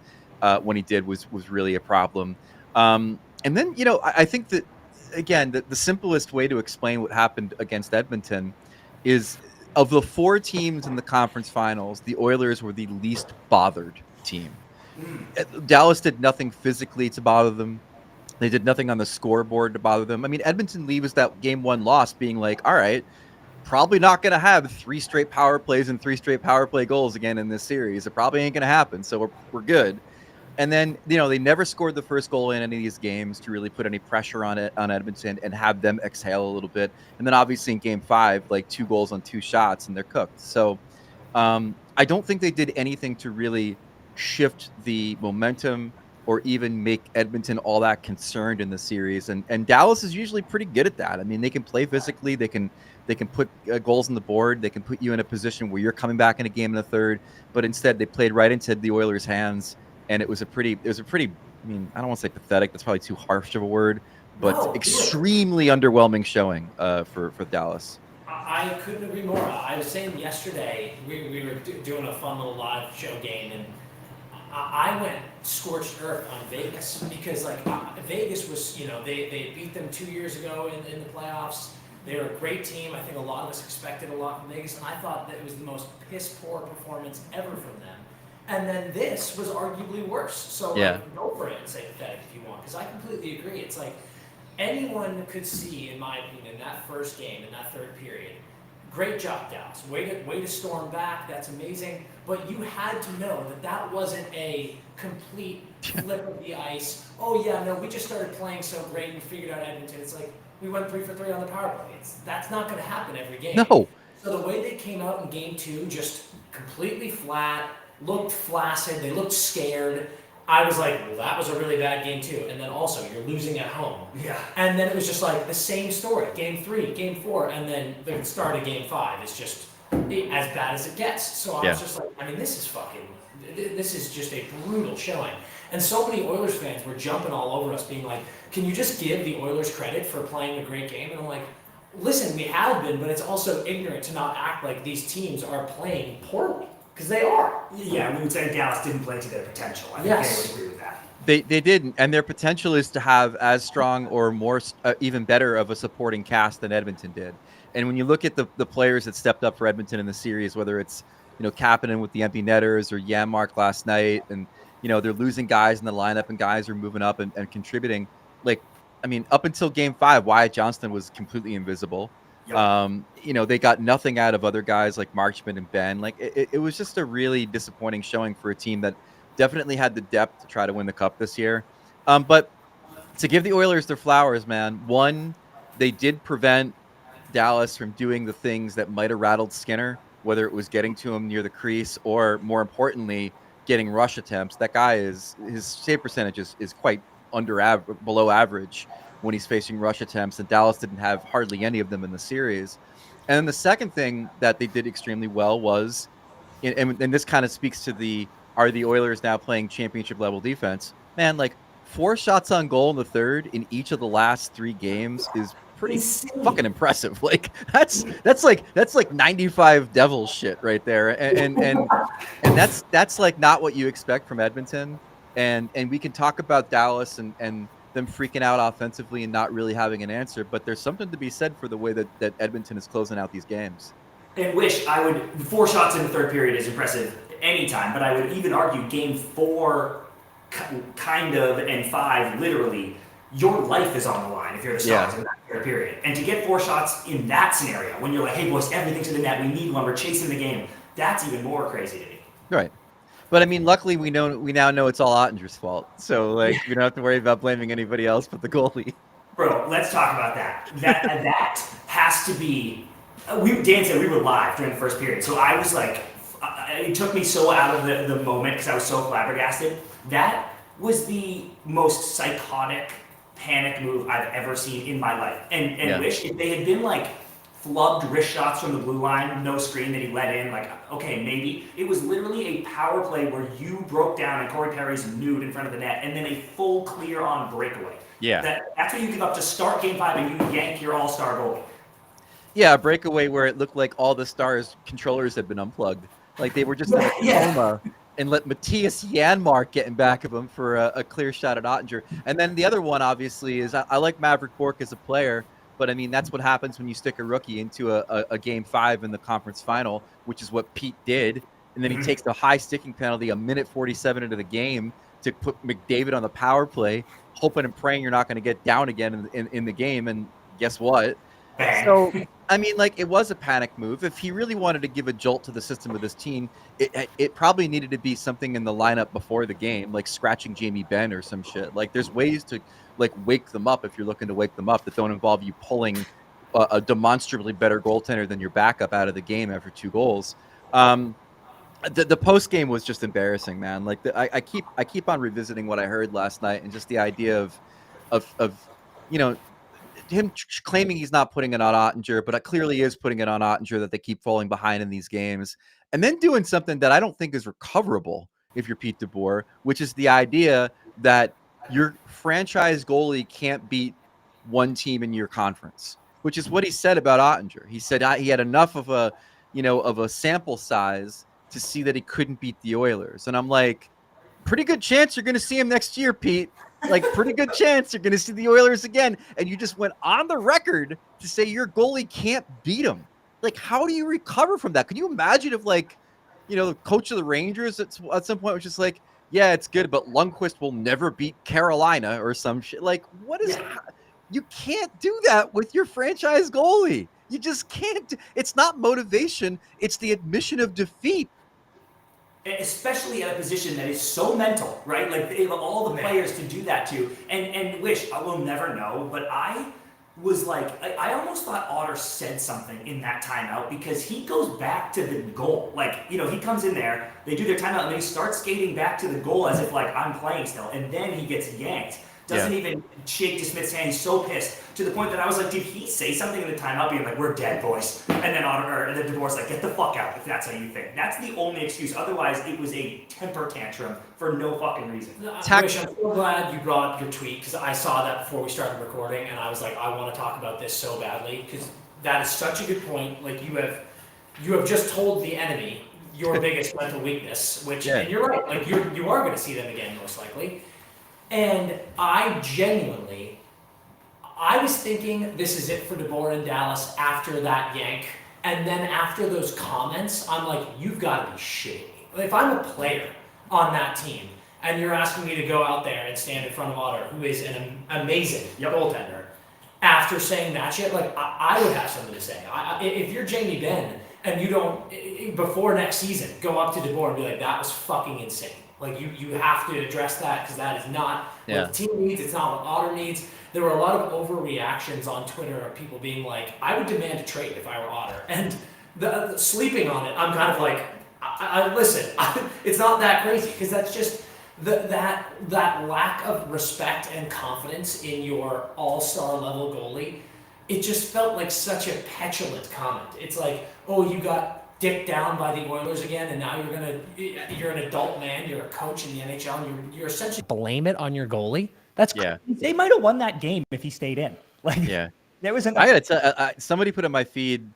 when he did was really a problem. And then, you know, I think that, again, the simplest way to explain what happened against Edmonton is, of the 4 teams in the conference finals, the Oilers were the least bothered team. Dallas did nothing physically to bother them. They did nothing on the scoreboard to bother them. I mean, Edmonton leaves that game 1 loss being like, all right, probably not going to have 3 straight power plays and 3 straight power play goals again in this series. It probably ain't going to happen, so we're good. And then, you know, they never scored the first goal in any of these games to really put any pressure on Edmonton and have them exhale a little bit. And then obviously in game 5, like 2 goals on 2 shots and they're cooked. So I don't think they did anything to really shift the momentum or even make Edmonton all that concerned in the series. And Dallas is usually pretty good at that. I mean, they can play physically. They can put goals on the board. They can put you in a position where you're coming back in a game in the third. But instead, they played right into the Oilers' hands. And it was a pretty, I mean, I don't want to say pathetic. That's probably too harsh of a word, but extremely underwhelming showing for Dallas. I couldn't agree more. I was saying yesterday, we were doing a fun little live show game, and I went scorched earth on Vegas because, like, Vegas was, you know, they beat them 2 years ago in the playoffs. They were a great team. I think a lot of us expected a lot from Vegas, and I thought that it was the most piss-poor performance ever from them. And then this was arguably worse. So go for it and say pathetic if you want, because I completely agree. It's like anyone could see, in my opinion, that first game, in that third period, great job, Dallas. Way to storm back. That's amazing. But you had to know that wasn't a complete flip of the ice. Oh, yeah, no, we just started playing so great and figured out Edmonton. It's like we went 3 for 3 on the power play. That's not going to happen every game. No. So the way they came out in game 2, just completely flat, looked flaccid, they looked scared. I was like, well, that was a really bad game 2. And then also, you're losing at home. Yeah. And then it was just like the same story. Game 3, game 4, and then the start of game 5 is just as bad as it gets. So I was just like, I mean, this is just a brutal showing. And so many Oilers fans were jumping all over us, being like, can you just give the Oilers credit for playing a great game? And I'm like, listen, we have been, but it's also ignorant to not act like these teams are playing poorly. Because they are. Yeah, we would say Dallas didn't play to their potential. I think they would agree with that. They didn't, and their potential is to have as strong or more, even better of a supporting cast than Edmonton did. And when you look at the players that stepped up for Edmonton in the series, whether it's Kapanen with the empty netters or Janmark last night, and they're losing guys in the lineup and guys are moving up and contributing. Like, I mean, up until game 5, Wyatt Johnston was completely invisible. Yep. They got nothing out of other guys like Marchment and Ben. Like it was just a really disappointing showing for a team that definitely had the depth to try to win the cup this year. But to give the Oilers their flowers, man, one, they did prevent Dallas from doing the things that might have rattled Skinner, whether it was getting to him near the crease or, more importantly, getting rush attempts. That guy his save percentage is quite below average when he's facing rush attempts, and Dallas didn't have hardly any of them in the series. And then the second thing that they did extremely well was, and this kind of speaks to are the Oilers now playing championship level defense? Man, like 4 shots on goal in the third in each of the last 3 games is pretty fucking impressive. Like that's like 95 Devils shit right there, and that's like not what you expect from Edmonton. And we can talk about Dallas and them freaking out offensively and not really having an answer, but there's something to be said for the way that Edmonton is closing out these games. And 4 shots in the third period is impressive anytime, but I would even argue game 4 kind of and 5 literally, your life is on the line if you're the Stars in that third period. And to get 4 shots in that scenario, when you're like, hey boys, everything to the net, we need one, we're chasing the game, that's even more crazy to me. Right. But I mean, luckily we now know it's all Ottinger's fault. So like we don't have to worry about blaming anybody else but the goalie. Bro, let's talk about that. That has to be. Dan said we were live during the first period, so I was like, it took me so out of the moment because I was so flabbergasted. That was the most psychotic panic move I've ever seen in my life. And wish if they had been like flubbed wrist shots from the blue line, no screen that he let in, like, okay, maybe. It was literally a power play where you broke down and Corey Perry's nude in front of the net, and then a full clear-on breakaway. Yeah. That's what you give up to start game 5 and you yank your all-star goalie. Yeah, a breakaway where it looked like all the Stars controllers had been unplugged. Like they were just in a coma and let Matthias Janmark get in back of him for a clear shot at Ottinger. And then the other one, obviously, is I like Maverick Bourque as a player, but I mean, that's what happens when you stick a rookie into a game 5 in the conference final, which is what Pete did. And then he takes the high sticking penalty a minute 47 into the game to put McDavid on the power play, hoping and praying you're not going to get down again in the game. And guess what? So, I mean, like, it was a panic move. If he really wanted to give a jolt to the system of this team, it probably needed to be something in the lineup before the game, like scratching Jamie Benn or some shit. Like, there's ways to, like, wake them up if you're looking to wake them up that don't involve you pulling a demonstrably better goaltender than your backup out of the game after 2 goals. The post game was just embarrassing, man. Like, I keep on revisiting what I heard last night, and just the idea of him claiming he's not putting it on Ottinger, but it clearly is putting it on Ottinger that they keep falling behind in these games, and then doing something that I don't think is recoverable if you're Pete DeBoer, which is the idea that your franchise goalie can't beat one team in your conference, which is what he said about Ottinger. He said he had enough of a sample size to see that he couldn't beat the Oilers. And I'm like, pretty good chance you're going to see him next year, Pete. Like, pretty good chance you're going to see the Oilers again. And you just went on the record to say your goalie can't beat him. Like, how do you recover from that? Can you imagine if, like, the coach of the Rangers at some point was just like, yeah, it's good, but Lundqvist will never beat Carolina or some shit. Like, what is you can't do that with your franchise goalie. You just can't. It's not motivation. It's the admission of defeat. Especially at a position that is so mental, right? Like, they have all the players to do that to. And I will never know, but I was like, I almost thought Otter said something in that timeout because he goes back to the goal. Like, you know, he comes in there, they do their timeout, and then he starts skating back to the goal as if, like, I'm playing still. And then he gets yanked. Doesn't even shake DeSmith's hand. He's so pissed to the point that I was like, did he say something in the timeout being like, we're dead, boys? And then DeBoer's like, get the fuck out if that's how you think. That's the only excuse. Otherwise, it was a temper tantrum for no fucking reason. I'm so glad you brought up your tweet because I saw that before we started recording and I was like, I want to talk about this so badly because that is such a good point. Like you have just told the enemy your biggest mental weakness, which and you're right. Like you are going to see them again most likely. And I was thinking this is it for DeBoer in Dallas after that yank. And then after those comments, I'm like, you've got to be shitting me. If I'm a player on that team and you're asking me to go out there and stand in front of Otter, who is an amazing goaltender, after saying that shit, like I would have something to say. If you're Jamie Benn and you don't, before next season, go up to DeBoer and be like, that was fucking insane. Like you have to address that because that is not what the team needs. It's not what Otter needs. There were a lot of overreactions on Twitter of people being like, I would demand a trade if I were Otter. And the sleeping on it, I'm kind of like, listen, it's not that crazy because that's just that lack of respect and confidence in your all-star level goalie. It just felt like such a petulant comment. It's like, oh, you got dicked down by the Oilers again, and now you're an adult man, you're a coach in the NHL, and you're essentially blame it on your goalie. That's They might have won that game if he stayed in. Like, there was an. I gotta tell, somebody put in my feed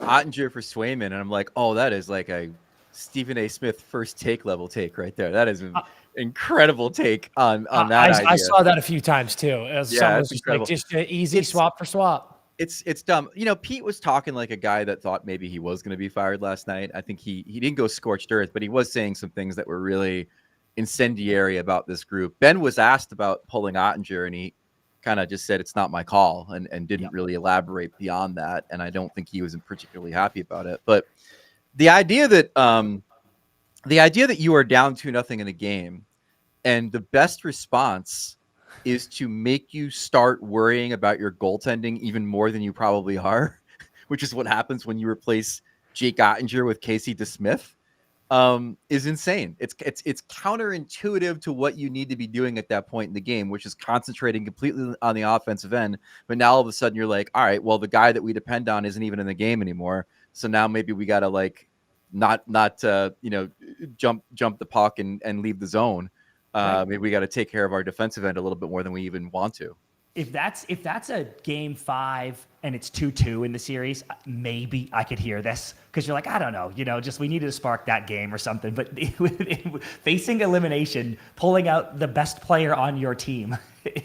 Ottinger for Swayman, and I'm like, oh, that is like a Stephen A. Smith first take level take right there. That is an incredible take on that idea. I saw that a few times too. It was just incredible. Like just an easy swap for swap. It's dumb. You know, Pete was talking like a guy that thought maybe he was going to be fired last night. I think he didn't go scorched earth, but he was saying some things that were really incendiary about this group. Ben was asked about pulling Ottinger, and he kind of just said it's not my call and didn't really elaborate beyond that. And I don't think he was particularly happy about it. But the idea that you are down 2-0 in a game, and the best response is to make you start worrying about your goaltending even more than you probably are, which is what happens when you replace Jake Ottinger with Casey DeSmith, is insane. It's counterintuitive to what you need to be doing at that point in the game, which is concentrating completely on the offensive end. But now all of a sudden you're like, all right, well, the guy that we depend on isn't even in the game anymore. So now maybe we got to like not jump the puck and leave the zone. Maybe we got to take care of our defensive end a little bit more than we even want to. If that's a game 5 and it's 2-2 in the series, maybe I could hear this because you're like, I don't know, just we needed to spark that game or something. But facing elimination, pulling out the best player on your team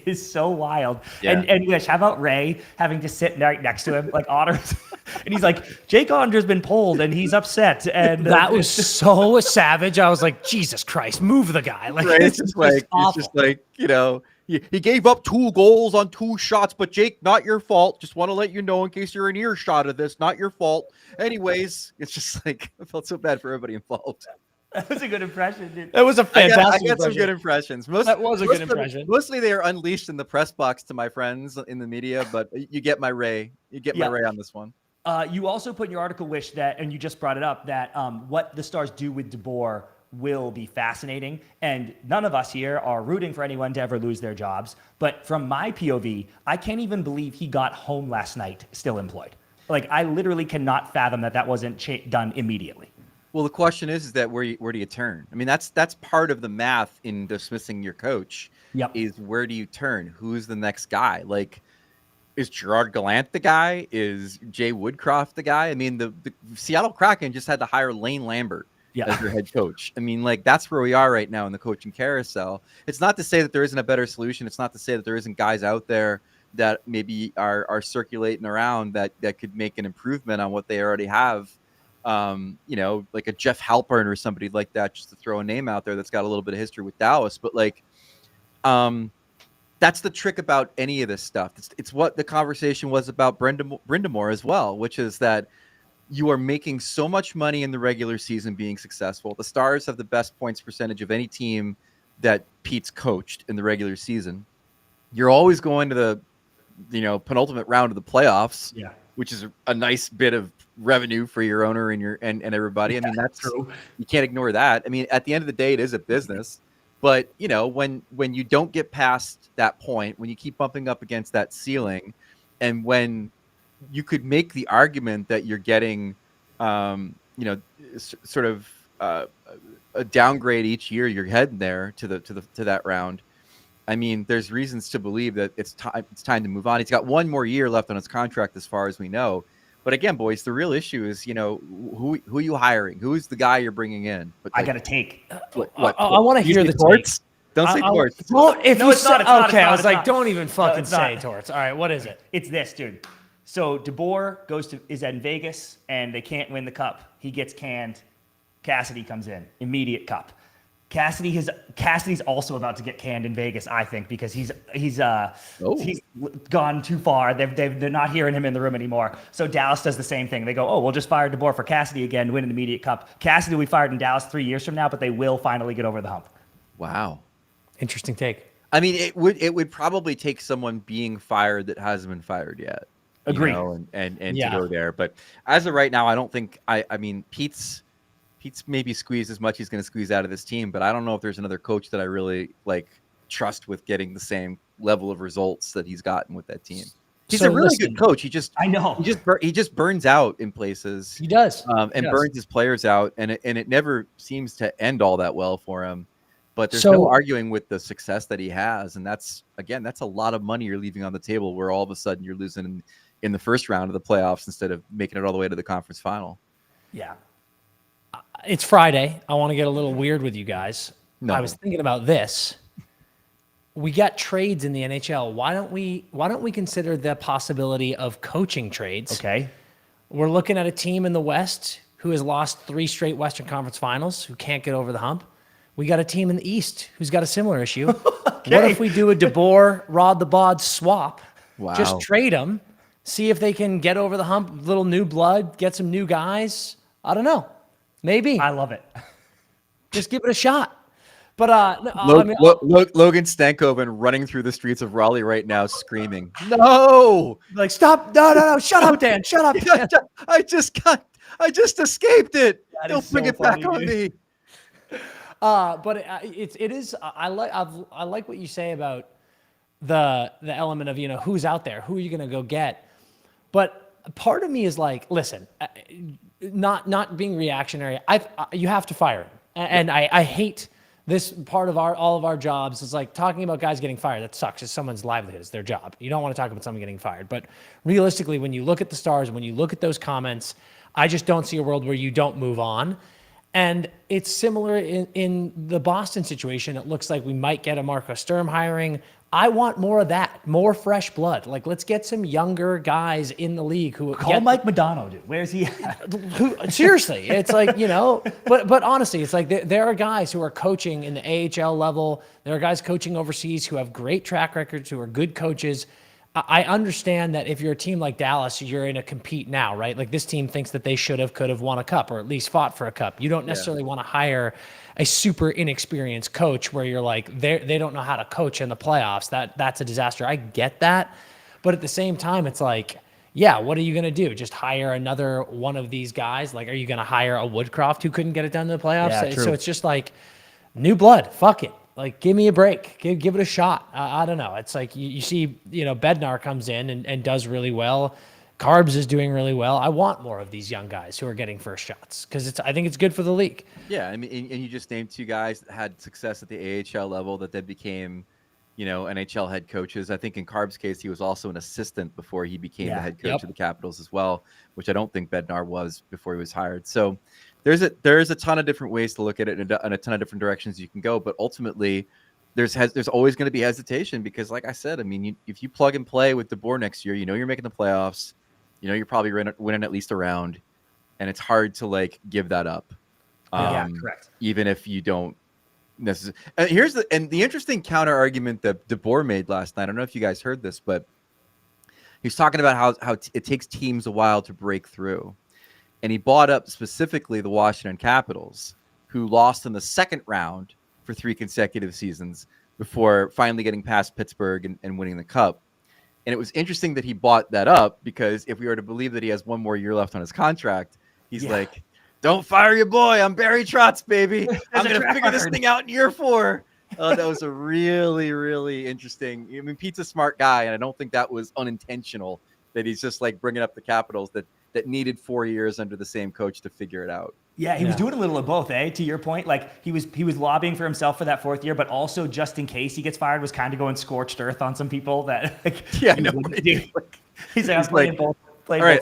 is so wild. Yeah. And Wish, how about Ray having to sit right next to him like Otter? And he's like, Jake Ottinger's been pulled and he's upset. And that was so savage. I was like, Jesus Christ, move the guy. Like, right? It's just like, he gave up 2 goals on 2 shots, but Jake, not your fault. Just want to let you know in case you're an earshot of this, not your fault. Anyways, it's just like, I felt so bad for everybody involved. That was a good impression, dude. That was a fantastic I got some good impressions. That was a good impression. Mostly they are unleashed in the press box to my friends in the media, but you get my Ray. You get my Ray on this one. You also put in your article, Wish, that, and you just brought it up, that what the Stars do with DeBoer will be fascinating. And none of us here are rooting for anyone to ever lose their jobs. But from my POV, I can't even believe he got home last night still employed. Like, I literally cannot fathom that wasn't done immediately. Well, the question is that where do you turn? I mean, that's part of the math in dismissing your coach. Yep. Is where do you turn? Who's the next guy? Like, is Gerard Gallant the guy? Is Jay Woodcroft the guy? I mean, the Seattle Kraken just had to hire Lane Lambert as their head coach. I mean, like, that's where we are right now in the coaching carousel. It's not to say that there isn't a better solution. It's not to say that there isn't guys out there that maybe are circulating around that could make an improvement on what they already have. Like a Jeff Halpern or somebody like that, just to throw a name out there that's got a little bit of history with Dallas. But like, that's the trick about any of this stuff. It's what the conversation was about Brindamore as well, which is that you are making so much money in the regular season being successful. The Stars have the best points percentage of any team that Pete's coached in the regular season. You're always going to penultimate round of the playoffs. Yeah. Which is a nice bit of revenue for your owner and everybody. I mean, that's true. You can't ignore that. I mean, at the end of the day, it is a business. But when you don't get past that point, when you keep bumping up against that ceiling, and when you could make the argument that you're getting, sort of a downgrade each year, you're heading there to that round. I mean, there's reasons to believe that it's time to move on. He's got one more year left on his contract, as far as we know. But again, boys, the real issue is, who are you hiring? Who's the guy you're bringing in? But I got to take. I want to hear the torts. take. Don't say torts. Well, if No, you it's not, say, it's not, okay, it's not, I was it's like, not. don't even fucking it's say not. torts. All right, what is it? It's this, dude. So DeBoer is in Vegas, and they can't win the cup. He gets canned. Cassidy comes in. Immediate cup. Cassidy's also about to get canned in Vegas, I think, because he's gone too far. They're not hearing him in the room anymore. So Dallas does the same thing. They go, oh, we'll just fire DeBoer for Cassidy again, win an immediate cup. Cassidy we fired in Dallas 3 years from now, but they will finally get over the hump. Wow. Interesting take. I mean, it would probably take someone being fired that hasn't been fired yet. Agreed. And Yeah. to go there. But as of right now, I don't think I mean Pete's maybe squeezed as much he's going to squeeze out of this team, but I don't know if there's another coach that I really trust with getting the same level of results that he's gotten with that team. He's a really good coach. He just burns out in places. He does. Burns his players out, and it never seems to end all that well for him. But there's no arguing with the success that he has, and that's a lot of money you're leaving on the table, where all of a sudden you're losing in the first round of the playoffs instead of making it all the way to the conference final. Yeah. It's Friday. I want to get a little weird with you guys. No. I was thinking about this. We got trades in the NHL. Why don't we consider the possibility of coaching trades? Okay. We're looking at a team in the West who has lost 3 straight Western Conference Finals, who can't get over the hump. We got a team in the East who's got a similar issue. Okay. What if we do a DeBoer, Rod the Bod swap? Wow. Just trade them, see if they can get over the hump, little new blood, get some new guys. I don't know. Maybe. I love it. Just give it a shot. But Logan Stankoven running through the streets of Raleigh right now, screaming, "No! like stop! No! Shut up, Dan! Shut up, Dan!" I just escaped it. That Don't is bring so it back funny, on dude. me." But it is. I like what you say about the element of who's out there, who are you going to go get. But part of me is like, listen, not being reactionary. You have to fire him, and I hate this part of all of our jobs. Is like talking about guys getting fired. That sucks. It's someone's livelihood. It's their job. You don't want to talk about someone getting fired. But realistically, when you look at the Stars, when you look at those comments, I just don't see a world where you don't move on. And it's similar in the Boston situation. It looks like we might get a Marco Sturm hiring. I want more of that, more fresh blood. Like, let's get some younger guys in the league who Call Mike Madonna, dude. Where's he at? Seriously, it's like, but honestly, it's like there are guys who are coaching in the AHL level. There are guys coaching overseas who have great track records, who are good coaches. I understand that if you're a team like Dallas, you're in a compete now, right? Like this team thinks that they could have won a cup or at least fought for a cup. You don't necessarily want to hire a super inexperienced coach where you're like, they don't know how to coach in the playoffs. That's a disaster. I get that. But at the same time, it's like, yeah, what are you going to do? Just hire another one of these guys? Like, are you going to hire a Woodcroft who couldn't get it done in the playoffs? Yeah, true. So it's just like new blood. Fuck it. Like, give me a break. Give it a shot. I don't know. It's like you see, Bednar comes in and does really well. Carbs is doing really well. I want more of these young guys who are getting first shots because I think it's good for the league. Yeah, I mean, and you just named 2 guys that had success at the AHL level that then became, NHL head coaches. I think in Carb's case, he was also an assistant before he became the head coach of the Capitals as well, which I don't think Bednar was before he was hired. So there's a ton of different ways to look at it and a ton of different directions you can go. But ultimately, there's always going to be hesitation because, like I said, I mean, if you plug and play with DeBoer next year, you're making the playoffs, you're probably winning at least a round, and it's hard to give that up. Yeah, correct. Even if you don't necessarily. And the interesting counter argument that DeBoer made last night. I don't know if you guys heard this, but he's talking about how it takes teams a while to break through. And he brought up specifically the Washington Capitals, who lost in the second round for 3 consecutive seasons before finally getting past Pittsburgh and winning the Cup. And it was interesting that he bought that up, because if we were to believe that he has one more year left on his contract, he's like, don't fire your boy. I'm Barry Trotz, baby. I'm going to figure this thing out in year 4. That was a really, really interesting. I mean, Pete's a smart guy, and I don't think that was unintentional, that he's just like bringing up the Capitals that needed 4 years under the same coach to figure it out. Yeah, he was doing a little of both, eh? To your point, like he was lobbying for himself for that 4th year, but also just in case he gets fired, was kind of going scorched earth on some people that. Like, yeah, I know. He's like, I'm playing both. All right,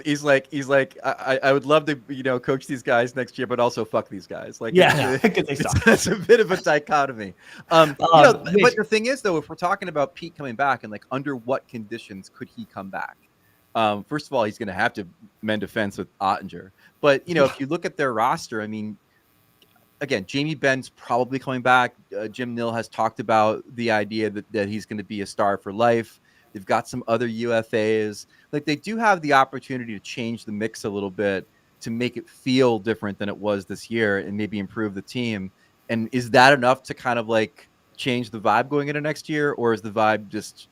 he's like, I would love to coach these guys next year, but also fuck these guys. Like, it's a bit of a dichotomy. But the thing is, though, if we're talking about Pete coming back, and like under what conditions could he come back? First of all, he's going to have to mend a fence with Ottinger. But, if you look at their roster, I mean, again, Jamie Benn's probably coming back. Jim Nill has talked about the idea that he's going to be a star for life. They've got some other UFAs. Like, they do have the opportunity to change the mix a little bit to make it feel different than it was this year and maybe improve the team. And is that enough to kind of like change the vibe going into next year? Or is the vibe just,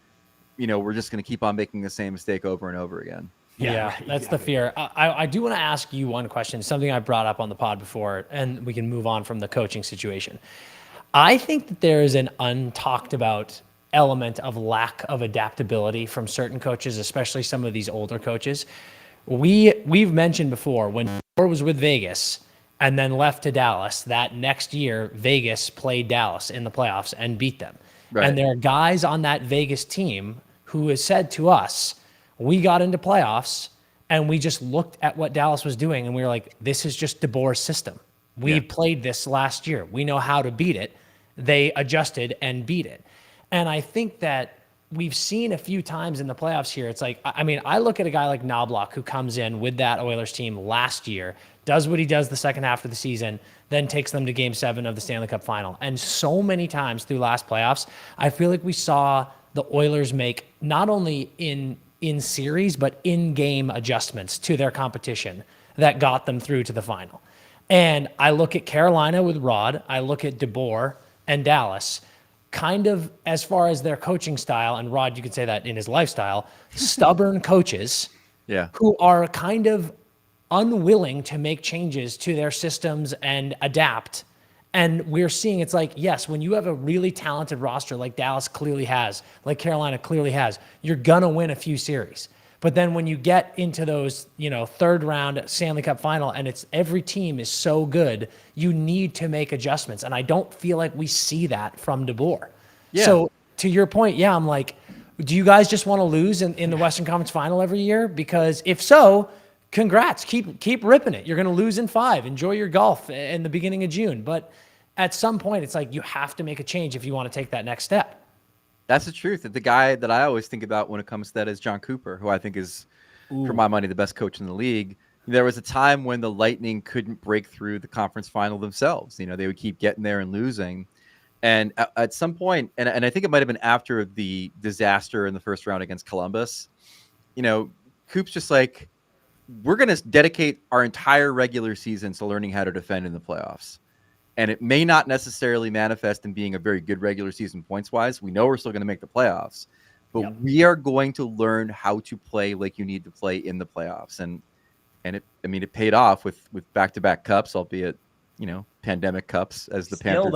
we're just going to keep on making the same mistake over and over again? Yeah, that's the fear. I do want to ask you one question, something I brought up on the pod before, and we can move on from the coaching situation. I think that there is an untalked about element of lack of adaptability from certain coaches, especially some of these older coaches. We've mentioned before, when DeBoer was with Vegas and then left to Dallas, that next year Vegas played Dallas in the playoffs and beat them. Right. And there are guys on that Vegas team who has said to us, we got into playoffs and we just looked at what Dallas was doing and we were like, this is just DeBoer's system. We played this last year. We know how to beat it. They adjusted and beat it. And I think that we've seen a few times in the playoffs here. It's like, I mean, I look at a guy like Knobloch who comes in with that Oilers team last year, does what he does the second half of the season, then takes them to Game 7 of the Stanley Cup final. And so many times through last playoffs, I feel like we saw the Oilers make not only in series, but in-game adjustments to their competition that got them through to the final. And I look at Carolina with Rod, I look at DeBoer and Dallas, kind of as far as their coaching style, and Rod, you could say that in his lifestyle, stubborn coaches who are kind of unwilling to make changes to their systems and adapt. And we're seeing, it's like, yes, when you have a really talented roster like Dallas clearly has, like Carolina clearly has, you're going to win a few series. But then when you get into those, third round Stanley Cup final, and it's every team is so good, you need to make adjustments. And I don't feel like we see that from DeBoer. Yeah. So to your point, I'm like, do you guys just want to lose in the Western Conference final every year? Because if so, congrats, keep ripping it. You're going to lose in 5. Enjoy your golf in the beginning of June. But at some point, it's like you have to make a change if you want to take that next step. That's the truth. The guy that I always think about when it comes to that is John Cooper, who I think is, for my money, the best coach in the league. There was a time when the Lightning couldn't break through the conference final themselves. They would keep getting there and losing. And at some point, and I think it might have been after the disaster in the first round against Columbus, Coop's just like, we're going to dedicate our entire regular season to learning how to defend in the playoffs. And it may not necessarily manifest in being a very good regular season points-wise. We know we're still going to make the playoffs. But we are going to learn how to play like you need to play in the playoffs. And it paid off with back-to-back cups, albeit, pandemic cups, as the Panthers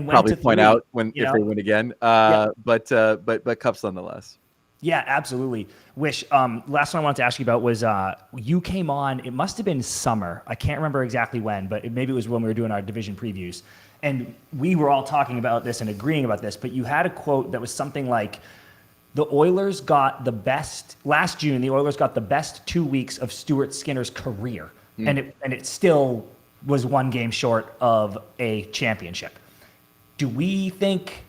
probably point out if they win again. But cups nonetheless. Yeah, absolutely. Wish, last one I wanted to ask you about was you came on, it must have been summer. I can't remember exactly when, but maybe it was when we were doing our division previews. And we were all talking about this and agreeing about this, but you had a quote that was something like, the Oilers got the best, last June, the Oilers got the best 2 weeks of Stuart Skinner's career. And it still was one game short of a championship. Do we think...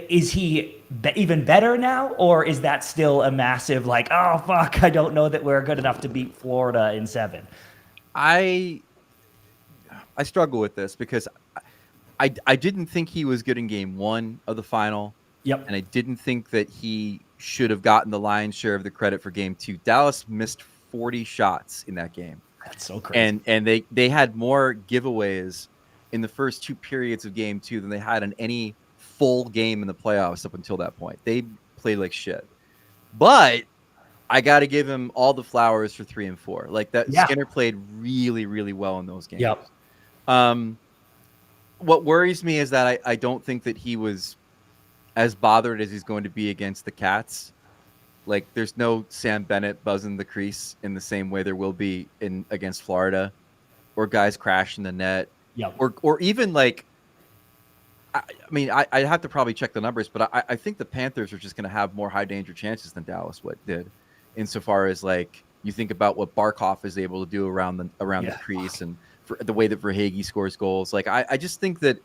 Is he even better now, or is that still a massive oh fuck, I don't know that we're good enough to beat Florida in 7? I struggle with this because I didn't think he was good in game 1 of the final. Yep. And I didn't think that he should have gotten the lion's share of the credit for game 2. Dallas missed 40 shots in that game. That's so crazy. And they had more giveaways in the first 2 periods of game 2 than they had in any full game in the playoffs up until that point. They played like shit. But I got to give him all the flowers for 3 and 4. Like that, Yeah. Skinner played really, really well in those games. Yep. What worries me is that I don't think that he was as bothered as he's going to be against the Cats. Like, there's no Sam Bennett buzzing the crease in the same way there will be in against Florida, or guys crashing the net, Yep. or even like, I mean, I have to probably check the numbers, but I think the Panthers are just going to have more high danger chances than Dallas did, insofar as like you think about what Barkov is able to do around the crease and for the way that Verhaeghe scores goals. Like I just think that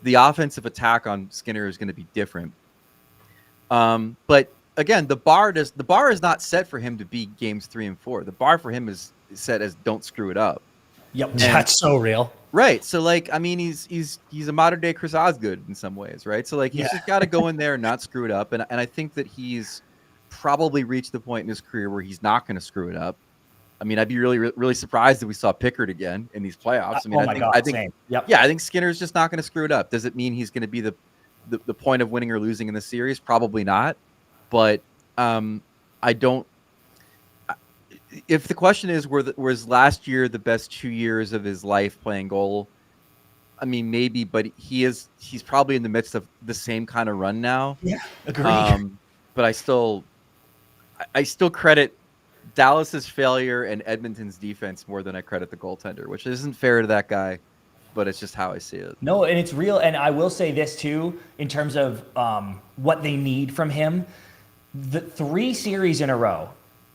the offensive attack on Skinner is going to be different. But again, the bar is not set for him to be games 3 and 4. The bar for him is set as don't screw it up. Yep. That's so real. Right. So like, I mean, he's a modern day Chris Osgood in some ways, right? So like he's just got to go in there and not screw it up. And I think that he's probably reached the point in his career where he's not going to screw it up. I mean, I'd be really, really surprised if we saw Pickard again in these playoffs. I mean, I think same. Yep. Yeah, I think Skinner's just not going to screw it up. Does it mean he's going to be the point of winning or losing in the series? Probably not. But I don't. If the question is, was last year the best 2 years of his life playing goal? I mean, maybe, but he's probably in the midst of the same kind of run now. Yeah, agreed. But I still credit Dallas's failure and Edmonton's defense more than I credit the goaltender, which isn't fair to that guy, but it's just how I see it. No, and it's real. And I will say this too, in terms of what they need from him. The 3 series in a row,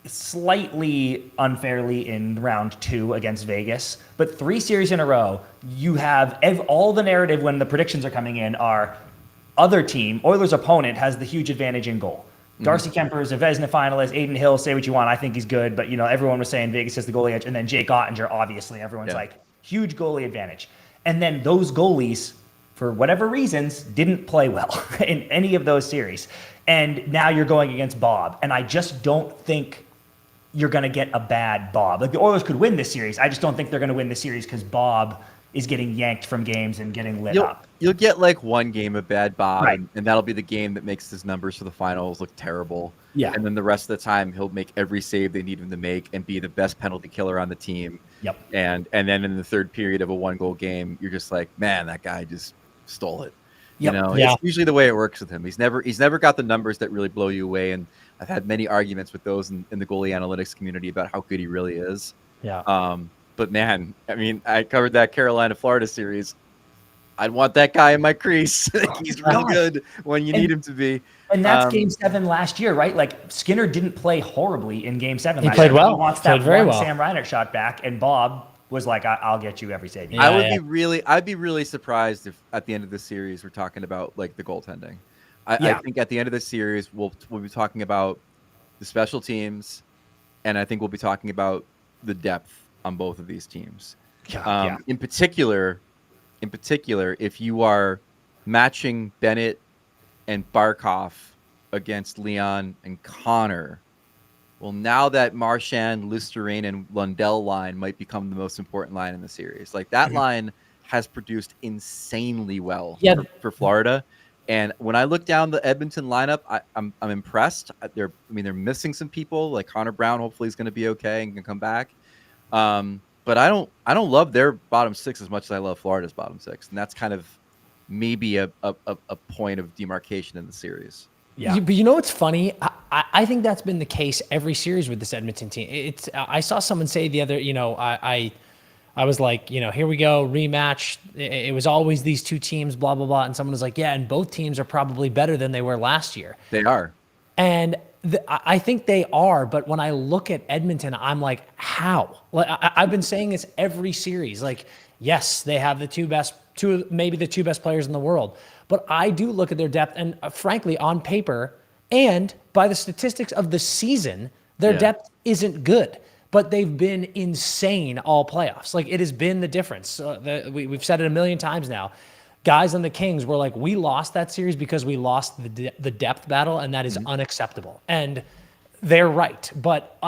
slightly unfairly in round 2 against Vegas, but 3 series in a row, you have all the narrative when the predictions are coming in are other team, Oilers' opponent has the huge advantage in goal. Darcy Kemper is a Vezina finalist. Aiden Hill, say what you want. I think he's good. But, everyone was saying Vegas has the goalie edge. And then Jake Ottinger, obviously. Everyone's like, huge goalie advantage. And then those goalies, for whatever reasons, didn't play well in any of those series. And now you're going against Bob. And I just don't think you're going to get a bad Bob. Like, the Oilers could win this series. I just don't think they're going to win this series because Bob is getting yanked from games and getting lit up. You'll get like one game of bad Bob, Right. and that'll be the game that makes his numbers for the finals look terrible. Yeah. And then the rest of the time, he'll make every save they need him to make and be the best penalty killer on the team. Yep. And then in the third period of a 1-goal game, you're just like, man, that guy just stole it. Yep. It's usually the way it works with him. He's never got the numbers that really blow you away. And I've had many arguments with those in the goalie analytics community about how good he really is. Yeah. But man, I mean, I covered that Carolina-Florida series. I'd want that guy in my crease. He's real good when you need him to be. And that's Game 7 last year, right? Like, Skinner didn't play horribly in Game 7 He last played year. well. He wants Played that very one well. Sam Reinert shot back, and Bob was like, I'll get you every save. Yeah. I'd be really surprised if at the end of the series we're talking about like the goaltending. I think at the end of the series we'll be talking about the special teams, and I think we'll be talking about the depth on both of these teams. In particular, if you are matching Bennett and Barkov against Leon and Connor, well, now that Marchand, Listerine, and Lundell line might become the most important line in the series. Like, that line has produced insanely well for Florida. And when I look down the Edmonton lineup, I'm impressed. They're missing some people. Like Connor Brown, hopefully, is going to be okay and can come back. But I don't love their bottom 6 as much as I love Florida's bottom 6, and that's kind of maybe a point of demarcation in the series. Yeah. But what's funny? I think that's been the case every series with this Edmonton team. I saw someone say the other, I was like, here we go, rematch. It was always these two teams, blah, blah, blah. And someone was like, yeah, and both teams are probably better than they were last year. They are. And I think they are, but when I look at Edmonton, I'm like, how? Like, I've been saying this every series. Like, yes, they have maybe the two best players in the world. But I do look at their depth, and frankly, on paper and by the statistics of the season, their depth isn't good. But they've been insane all playoffs. Like, it has been the difference. We've said it a million times now. Guys on the Kings were like, we lost that series because we lost the depth battle, and that is unacceptable. And they're right. But,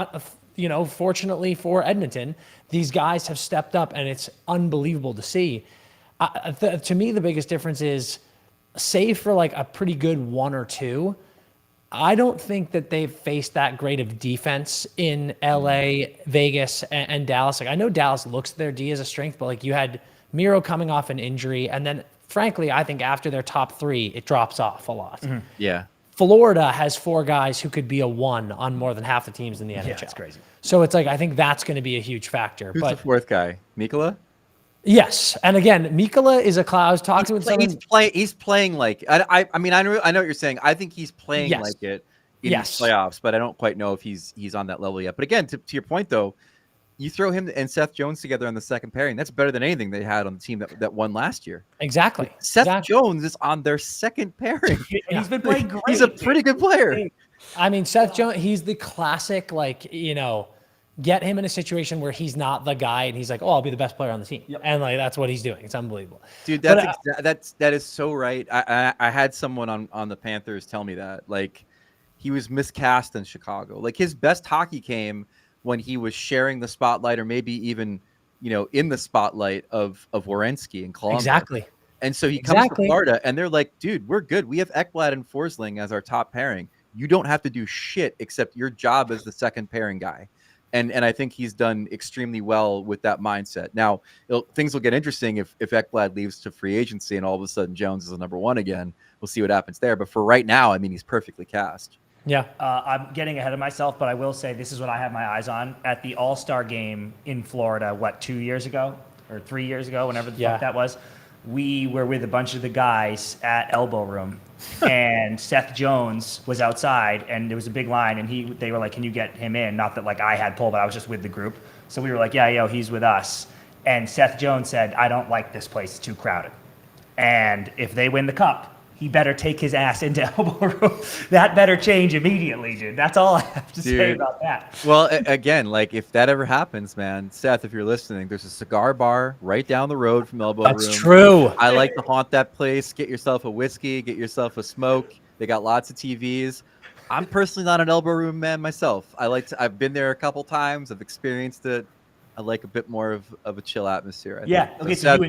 fortunately for Edmonton, these guys have stepped up, and it's unbelievable to see. To me, the biggest difference is, save for like a pretty good 1 or 2, I don't think that they've faced that great of defense in LA, Vegas, and Dallas. Like I know Dallas looks at their D as a strength, but like you had Miro coming off an injury, and then frankly, I think after their top 3, it drops off a lot. Yeah. Florida has 4 guys who could be a 1 on more than half the teams in the NHL. Yeah, it's crazy. So it's like I think that's going to be a huge factor. Who's but the 4th guy? Mikola? yes, and again, Mikola is a cloud. I was talking with someone. He's playing like I mean I know what you're saying. I think he's playing Yes. like it in Yes. these playoffs, but I don't quite know if he's on that level yet. But again, to your point though, you throw him and Seth Jones together on the second pairing. That's better than anything they had on the team that won last year. Exactly. Seth Exactly. Jones is on their second pairing. And he's been playing great. He's a pretty good player. I mean, Seth Jones, he's the classic, like, get him in a situation where he's not the guy and he's like, oh, I'll be the best player on the team. Yep. And like, that's what he's doing. It's unbelievable. Dude, But, that is so right. I had someone on the Panthers tell me that. Like, he was miscast in Chicago. Like, his best hockey came when he was sharing the spotlight or maybe even, in the spotlight of Werenski and Columbus. Exactly. And so he comes to Florida and they're like, dude, we're good. We have Ekblad and Forsling as our top pairing. You don't have to do shit except your job as the second pairing guy. And I think he's done extremely well with that mindset. Now, things will get interesting if Ekblad leaves to free agency and all of a sudden Jones is the number 1 again. We'll see what happens there. But for right now, I mean, he's perfectly cast. Yeah. I'm getting ahead of myself, but I will say this is what I have my eyes on. At the All-Star game in Florida, 2 years ago or 3 years ago, whenever the fuck that was, we were with a bunch of the guys at Elbow Room, and Seth Jones was outside, and there was a big line, and they were like, can you get him in? Not that like I had pull, but I was just with the group. So we were like, yeah, he's with us. And Seth Jones said, I don't like this place, it's too crowded. And if they win the cup, he better take his ass into Elbow Room. That better change immediately, dude. That's all I have to say about that. Well, again, like if that ever happens, man, Seth, if you're listening, there's a cigar bar right down the road from Elbow Room. That's true. I like to haunt that place. Get yourself a whiskey, get yourself a smoke. They got lots of TVs. I'm personally not an Elbow Room man myself. I've been there a couple times. I've experienced it. I like a bit more of a chill atmosphere. I think. Okay. So you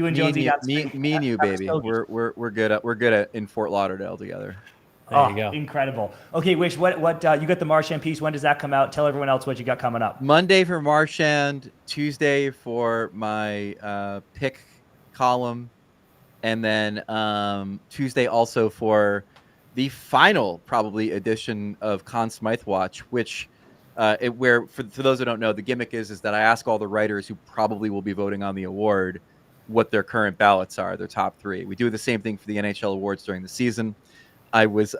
and Jonesy, me and you, baby. We're good at in Fort Lauderdale together. There you go. Incredible. Okay, Wish, what you got the Marchand piece? When does that come out? Tell everyone else what you got coming up. Monday for Marchand, Tuesday for my pick column, and then Tuesday also for the final probably edition of Conn Smythe Watch, which. Where for those who don't know, the gimmick is that I ask all the writers who probably will be voting on the award what their current ballots are, their top 3. We do the same thing for the NHL awards during the season. I was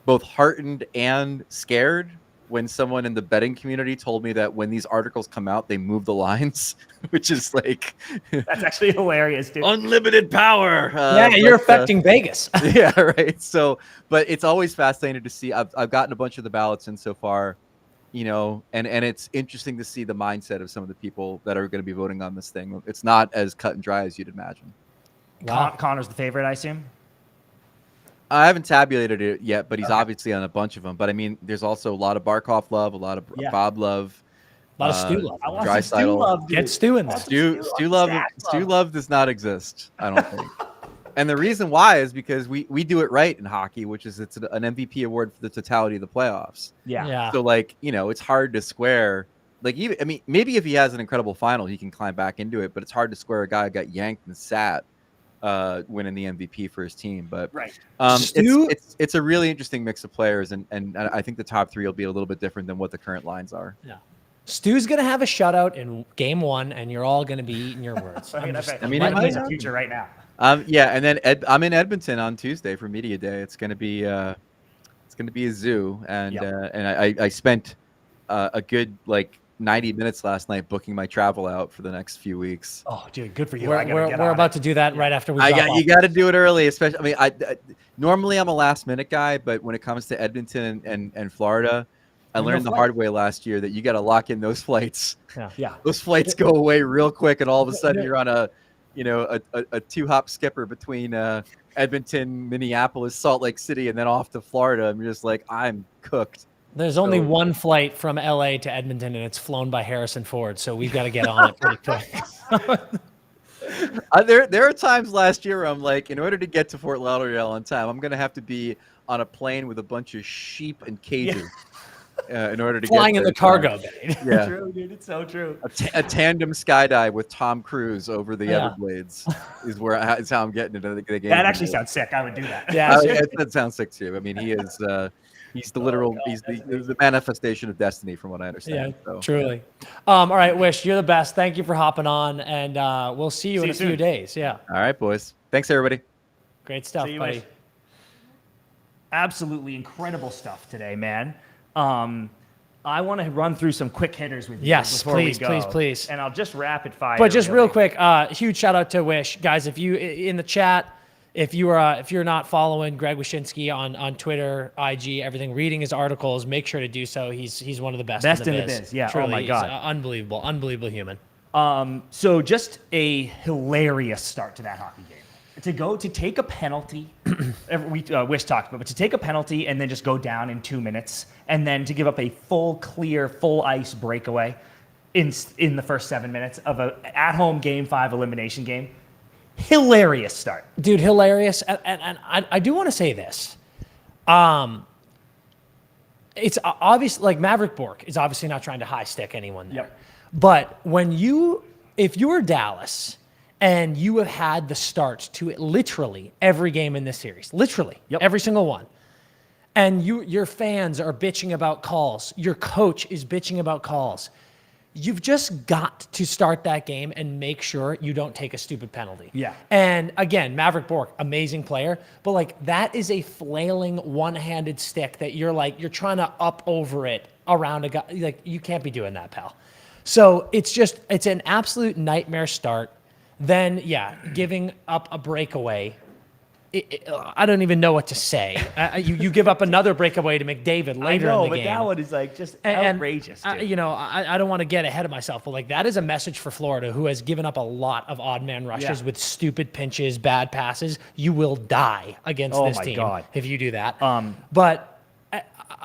both heartened and scared when someone in the betting community told me that when these articles come out, they move the lines, which is like that's actually hilarious, dude. Unlimited power. You're affecting Vegas. Yeah, right. So, but it's always fascinating to see. I've gotten a bunch of the ballots in so far. And it's interesting to see the mindset of some of the people that are going to be voting on this thing. It's not as cut and dry as you'd imagine. Wow. Connor's the favorite, I assume? I haven't tabulated it yet, but he's obviously on a bunch of them. But I mean, there's also a lot of Barkov love, a lot of Bob love. A lot of Stu love. I want some Stu love, dude. Get Stu in there. Stu love does not exist, I don't think. And the reason why is because we do it right in hockey, which is it's an MVP award for the totality of the playoffs. Yeah. So it's hard to square. Maybe if he has an incredible final, he can climb back into it. But it's hard to square a guy who got yanked and sat winning the MVP for his team. But right. It's a really interesting mix of players, and I think the top 3 will be a little bit different than what the current lines are. Yeah. Stu's gonna have a shutout in game 1, and you're all gonna be eating your words. He's a future right now. And then I'm in Edmonton on Tuesday for Media Day. It's gonna be a zoo, and I spent a good 90 minutes last night booking my travel out for the next few weeks. Oh, dude, good for you. We're about to do that right after we. You got to do it early, especially. I normally I'm a last minute guy, but when it comes to Edmonton and Florida, I learned the hard way last year that you got to lock in those flights. Yeah. Those flights go away real quick, and all of a sudden you're on a 2-hop skipper between Edmonton, Minneapolis, Salt Lake City, and then off to Florida. I'm just like, I'm cooked. There's only one flight from LA to Edmonton, and it's flown by Harrison Ford, so we've got to get on it pretty quick. There are times last year where I'm like, in order to get to Fort Lauderdale on time, I'm going to have to be on a plane with a bunch of sheep and cages in order to Flying get in the cargo bay. Yeah, True, dude. It's so true. a tandem skydive with Tom Cruise over the Yeah. Everglades is how I'm getting into the game. That actually sounds sick. I would do that. Yeah, That sounds sick too. I mean, he is. He's the literal. He's the manifestation of destiny, from what I yeah, understand. So. truly. All right, Wish, you're the best. Thank you for hopping on, and we'll see you in a few soon. days. Yeah, All right, boys. Thanks, everybody. great stuff, See you, buddy. Wish. Absolutely incredible stuff today, man. I want to run through some quick hitters with you. Yes, before please, we go. please. And I'll just rapid fire. But just real really. quick, huge shout out to Wish, guys. If you in the chat, if you're not following Greg Wyshynski on Twitter, IG, everything, reading his articles, make sure to do so. He's one of the best. Best in in the biz. biz, yeah. Oh Truly, my he's, God. unbelievable human. So just a hilarious start to that hockey game. To take a penalty, Wish talked about, but to take a penalty and then just go down in 2 minutes, and then to give up a full ice breakaway in the first 7 minutes of a at-home Game 5 elimination game. Hilarious start. Dude, hilarious. And I do want to say this. It's obvious, like Maverick Bork is obviously not trying to high stick anyone there. Yep. But if you're Dallas and you have had the start to literally every game in this series, literally every single one, and your fans are bitching about calls, your coach is bitching about calls, you've just got to start that game and make sure you don't take a stupid penalty. Yeah. And again, Maverick Bork, amazing player, but like that is a flailing one-handed stick that you're trying to up over it around a guy. Like, you can't be doing that, pal. So it's an absolute nightmare start. Then, giving up a breakaway. I don't even know what to say. You give up another breakaway to McDavid later in the game. that one is like just And, outrageous. Dude. I don't want to get ahead of myself, but like that is a message for Florida, who has given up a lot of odd man rushes with stupid pinches, bad passes. You will die against this team if you do that. But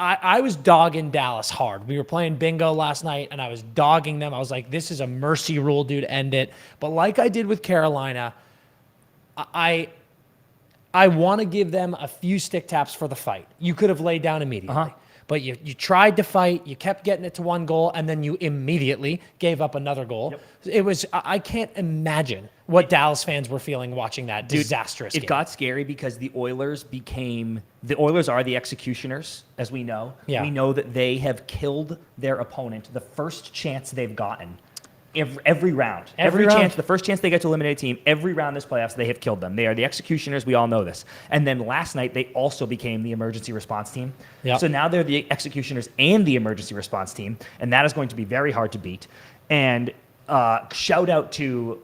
I was dogging Dallas hard. We were playing bingo last night, and I was dogging them. I was like, this is a mercy rule, dude, end it. But like I did with Carolina, I want to give them a few stick taps for the fight. You could have laid down immediately. But you tried to fight, you kept getting it to one goal, and then you immediately gave up another goal. It was, I can't imagine what Dallas fans were feeling watching that disastrous game. It got scary because the Oilers are the executioners, as we know. Yeah. We know that they have killed their opponent the first chance they've gotten. Every round. Every round. Chance, the first chance they get to eliminate a team, every round this playoffs, they have killed them. They are the executioners. We all know this. And then last night, they also became the emergency response team. Yep. So now they're the executioners and the emergency response team. And that is going to be very hard to beat. And shout out to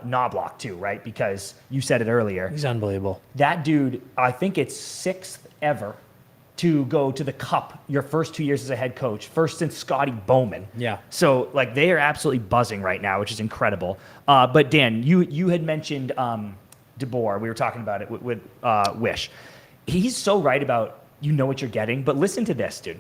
Knobloch, too, right? Because you said it earlier. He's unbelievable. That dude, I think it's 6th ever to go to the Cup your first 2 years as a head coach, first since Scotty Bowman. Yeah. So, like, they are absolutely buzzing right now, which is incredible. But, Dan, you had mentioned DeBoer. We were talking about it with Wish. He's so right about you know what you're getting, but listen to this, dude.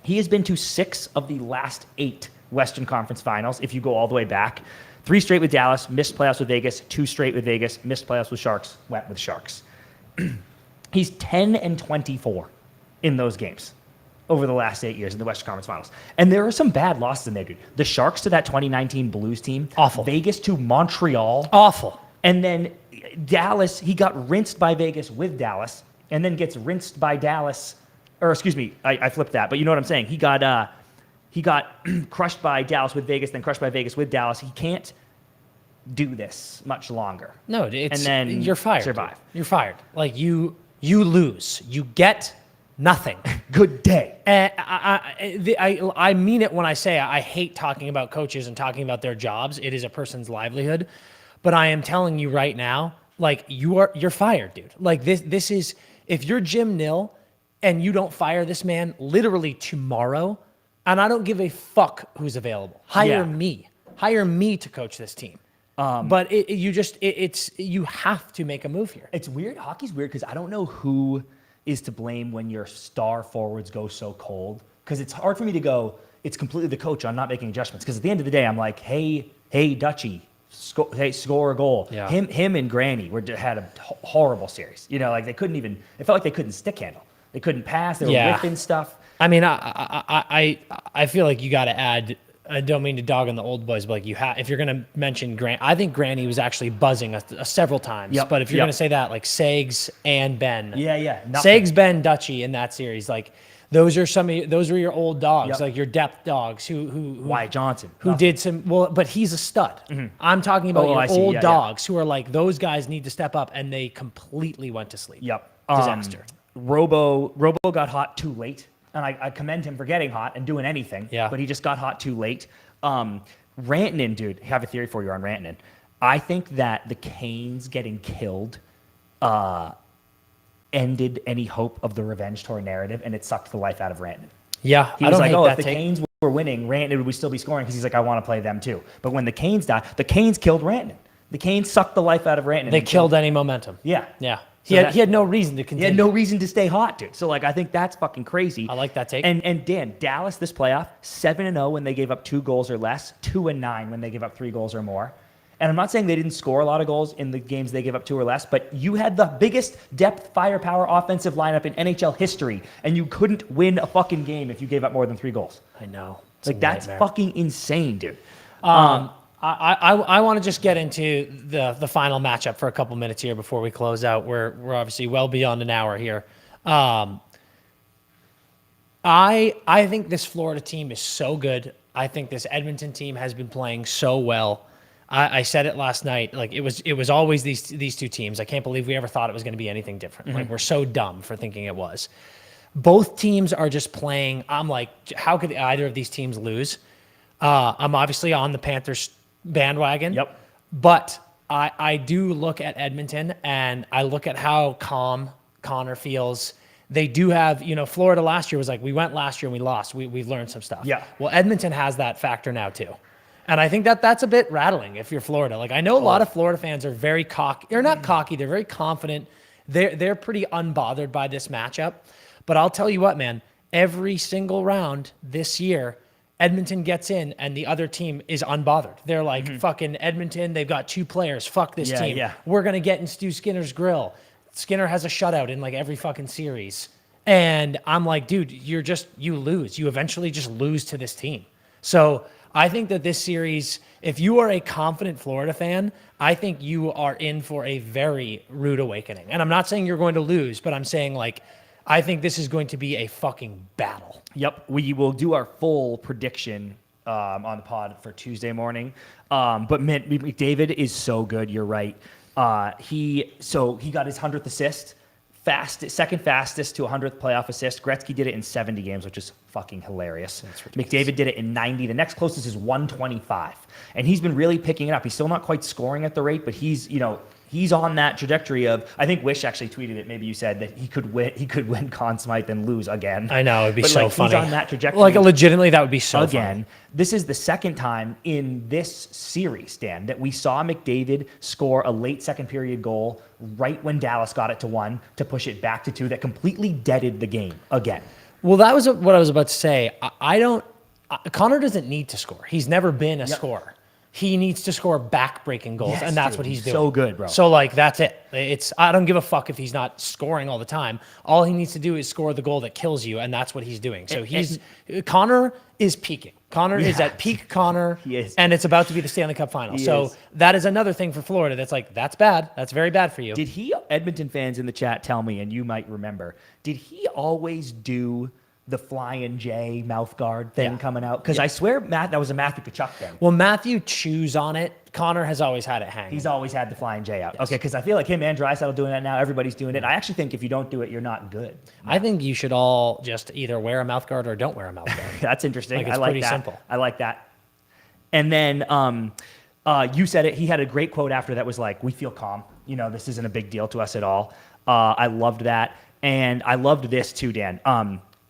He has been to 6 of the last 8 Western Conference Finals, if you go all the way back. 3 straight with Dallas, missed playoffs with Vegas, 2 straight with Vegas, missed playoffs with Sharks, went with Sharks. He's 10-24 in those games over the last 8 years in the Western Conference Finals. And there are some bad losses in there, dude. The Sharks to that 2019 Blues team. Awful. Vegas to Montreal. Awful. And then Dallas, he got rinsed by Vegas with Dallas, and then gets rinsed by Dallas. Or excuse me, I flipped that, but you know what I'm saying. He got crushed by Dallas with Vegas, then crushed by Vegas with Dallas. He can't do this much longer. No, it's, and then you're fired. survive. You're fired. Like, you lose. You get nothing. Good day. And I mean it when I say I hate talking about coaches and talking about their jobs. It is a person's livelihood. But I am telling you right now, like, you're fired, dude. Like, this is, if you're Jim Nill and you don't fire this man literally tomorrow, and I don't give a fuck who's available. Hire me. Hire me to coach this team. But you have to make a move here. It's weird. Hockey's weird because I don't know who is to blame when your star forwards go so cold. Because it's hard for me to go, it's completely the coach on not making adjustments. Because at the end of the day, I'm like, hey, Dutchie, score a goal. Yeah. Him and Granny had a horrible series. You know, like they couldn't even, it felt like they couldn't stick handle. They couldn't pass. They were Yeah. ripping stuff. I mean, I feel like you got to add. I don't mean to dog on the old boys, but like if you're going to mention Grant, I think Granny was actually buzzing several times. Yep, But if you're yep. going to say that, like Sags and Ben, Yeah. Sags, Ben, Dutchie in that series, like those were your old dogs, Yep. like your depth dogs who Wyatt Johnson. who did some well, but he's a stud. I'm talking about Oh, I your see. old Yeah, dogs who are like those guys need to step up, and they completely went to sleep. Yep. Disaster. Robo got hot too late, and I commend him for getting hot and doing anything. Yeah. But he just got hot too late. Rantanen, dude, I have a theory for you on Rantanen. I think that the Canes getting killed ended any hope of the revenge tour narrative, and it sucked the life out of Rantanen. Yeah, He I was don't like, hate oh, that if the take. Canes were winning, Rantanen would still be scoring because he's like, I want to play them too. But when the Canes died, the Canes killed Rantanen. The Canes sucked the life out of Rantanen. They killed any momentum. Yeah. Yeah. So He had no reason to He continue. had no reason to stay hot, dude. So, like, I think that's fucking crazy. I like that take. And Dan, Dallas this playoff, 7-0 when they gave up 2 goals or less, 2-9 when they gave up 3 goals or more. And I'm not saying they didn't score a lot of goals in the games they gave up 2 or less, but you had the biggest depth, firepower, offensive lineup in NHL history, and you couldn't win a fucking game if you gave up more than 3 goals. I know. It's Like, a that's nightmare. fucking insane, dude. I want to just get into the final matchup for a couple minutes here before we close out. We're obviously well beyond an hour here. I think this Florida team is so good. I think this Edmonton team has been playing so well. I said it last night. Like it was always these two teams. I can't believe we ever thought it was going to be anything different. Like we're so dumb for thinking it was. Both teams are just playing. I'm like, how could either of these teams lose? I'm obviously on the Panthers bandwagon. Yep. But I do look at Edmonton and I look at how calm Connor feels. They do have, Florida last year was like, we went last year and we lost. We've learned some stuff. Yeah. Well, Edmonton has that factor now too. And I think that's a bit rattling if you're Florida. Like I know a lot of Florida fans are very cocky. They're not cocky. They're very confident. They're pretty unbothered by this matchup. But I'll tell you what, man, every single round this year, Edmonton gets in and the other team is unbothered. They're like, fucking Edmonton, they've got 2 players. Fuck this team. Yeah. We're going to get in Stu Skinner's grill. Skinner has a shutout in like every fucking series. And I'm like, dude, you lose. You eventually just lose to this team. So I think that this series, if you are a confident Florida fan, I think you are in for a very rude awakening. And I'm not saying you're going to lose, but I'm saying like, I think this is going to be a fucking battle. Yep, we will do our full prediction on the pod for Tuesday morning. But McDavid is so good. You're right. He got his 100th assist, second fastest to 100th playoff assist. Gretzky did it in 70 games, which is fucking hilarious. McDavid did it in 90. The next closest is 125, and he's been really picking it up. He's still not quite scoring at the rate, but he's on that trajectory of. I think Wish actually tweeted it. Maybe you said that he could win Conn Smythe and lose again. I know, it'd be But, so like, funny. He's on that trajectory. Like legitimately, that would be so Again, funny. this is the second time in this series, Dan, that we saw McDavid score a late second period goal right when Dallas got it to 1 to push it back to 2 that completely deaded the game again. Well, that was what I was about to say. Connor doesn't need to score. He's never been a scorer. He needs to score back-breaking goals, Yes, and that's dude, what he's he's doing. so good, bro. So, like, that's it. I don't give a fuck if he's not scoring all the time. All he needs to do is score the goal that kills you, and that's what he's doing. So Connor is peaking. Connor is at peak Connor, He is. and it's about to be the Stanley Cup final. He So is. that is another thing for Florida that's like, that's bad. That's very bad for you. Did Edmonton fans in the chat tell me, and you might remember, did he always do the Flying J mouth guard thing coming out? Because I swear that was a Matthew Tkachuk thing. Well, Matthew chews on it. Connor has always had it hanging. He's always had the Flying J out. Okay, because I feel like him and Draisaitl doing that now. Everybody's doing it. I actually think if you don't do it, you're not good. I think you should all just either wear a mouth guard or don't wear a mouth guard. That's interesting. Like, it's I like pretty that. simple. I like that. And then you said it. He had a great quote after that was like, "We feel calm. This isn't a big deal to us at all." I loved that, and I loved this too, Dan.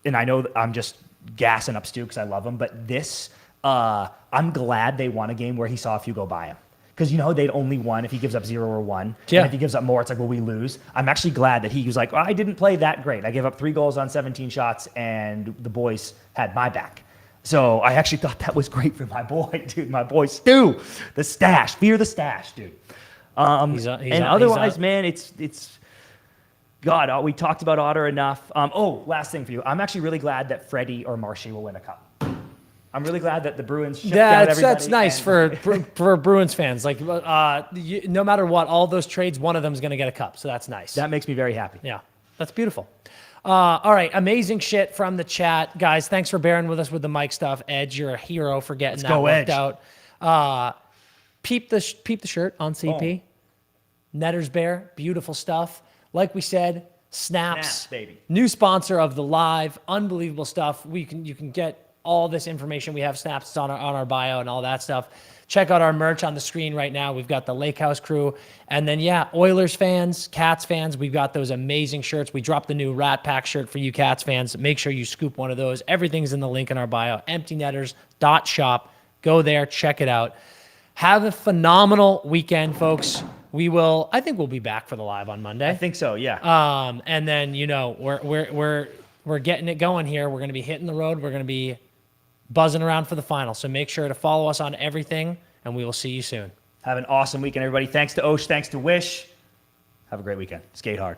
And I know I'm just gassing up Stu because I love him, but this, I'm glad they won a game where he saw a few go by him. Because they'd only won if he gives up 0 or 1. Yeah. And if he gives up more, it's like, well, we lose. I'm actually glad that he was like, well, I didn't play that great. I gave up 3 goals on 17 shots, and the boys had my back. So I actually thought that was great for my boy, dude. My boy Stu, the stash, fear the stash, dude. He's otherwise, man, it's God, we talked about Otter enough. Last thing for you. I'm actually really glad that Freddie or Marshy will win a cup. I'm really glad that the Bruins shipped out everybody. That's nice for Bruins fans. Like, no matter what, all those trades, one of them is going to get a cup. So that's nice. That makes me very happy. Yeah, that's beautiful. All right, amazing shit from the chat. Guys, thanks for bearing with us with the mic stuff. Edge, you're a hero for getting that worked out. Peep the shirt on CP. Netter's Bear, beautiful stuff. Like we said, Snaps, baby. New sponsor of the live, unbelievable stuff. You can get all this information. We have Snaps, it's on our bio and all that stuff. Check out our merch on the screen right now. We've got the Lake House crew. And then, Oilers fans, Cats fans, we've got those amazing shirts. We dropped the new Rat Pack shirt for you Cats fans. Make sure you scoop one of those. Everything's in the link in our bio, emptynetters.shop. Go there, check it out. Have a phenomenal weekend, folks. I think we'll be back for the live on Monday. I think so, yeah. And then, we're getting it going here. We're going to be hitting the road. We're going to be buzzing around for the final. So make sure to follow us on everything, and we will see you soon. Have an awesome weekend, everybody. Thanks to Osh. Thanks to Wish. Have a great weekend. Skate hard.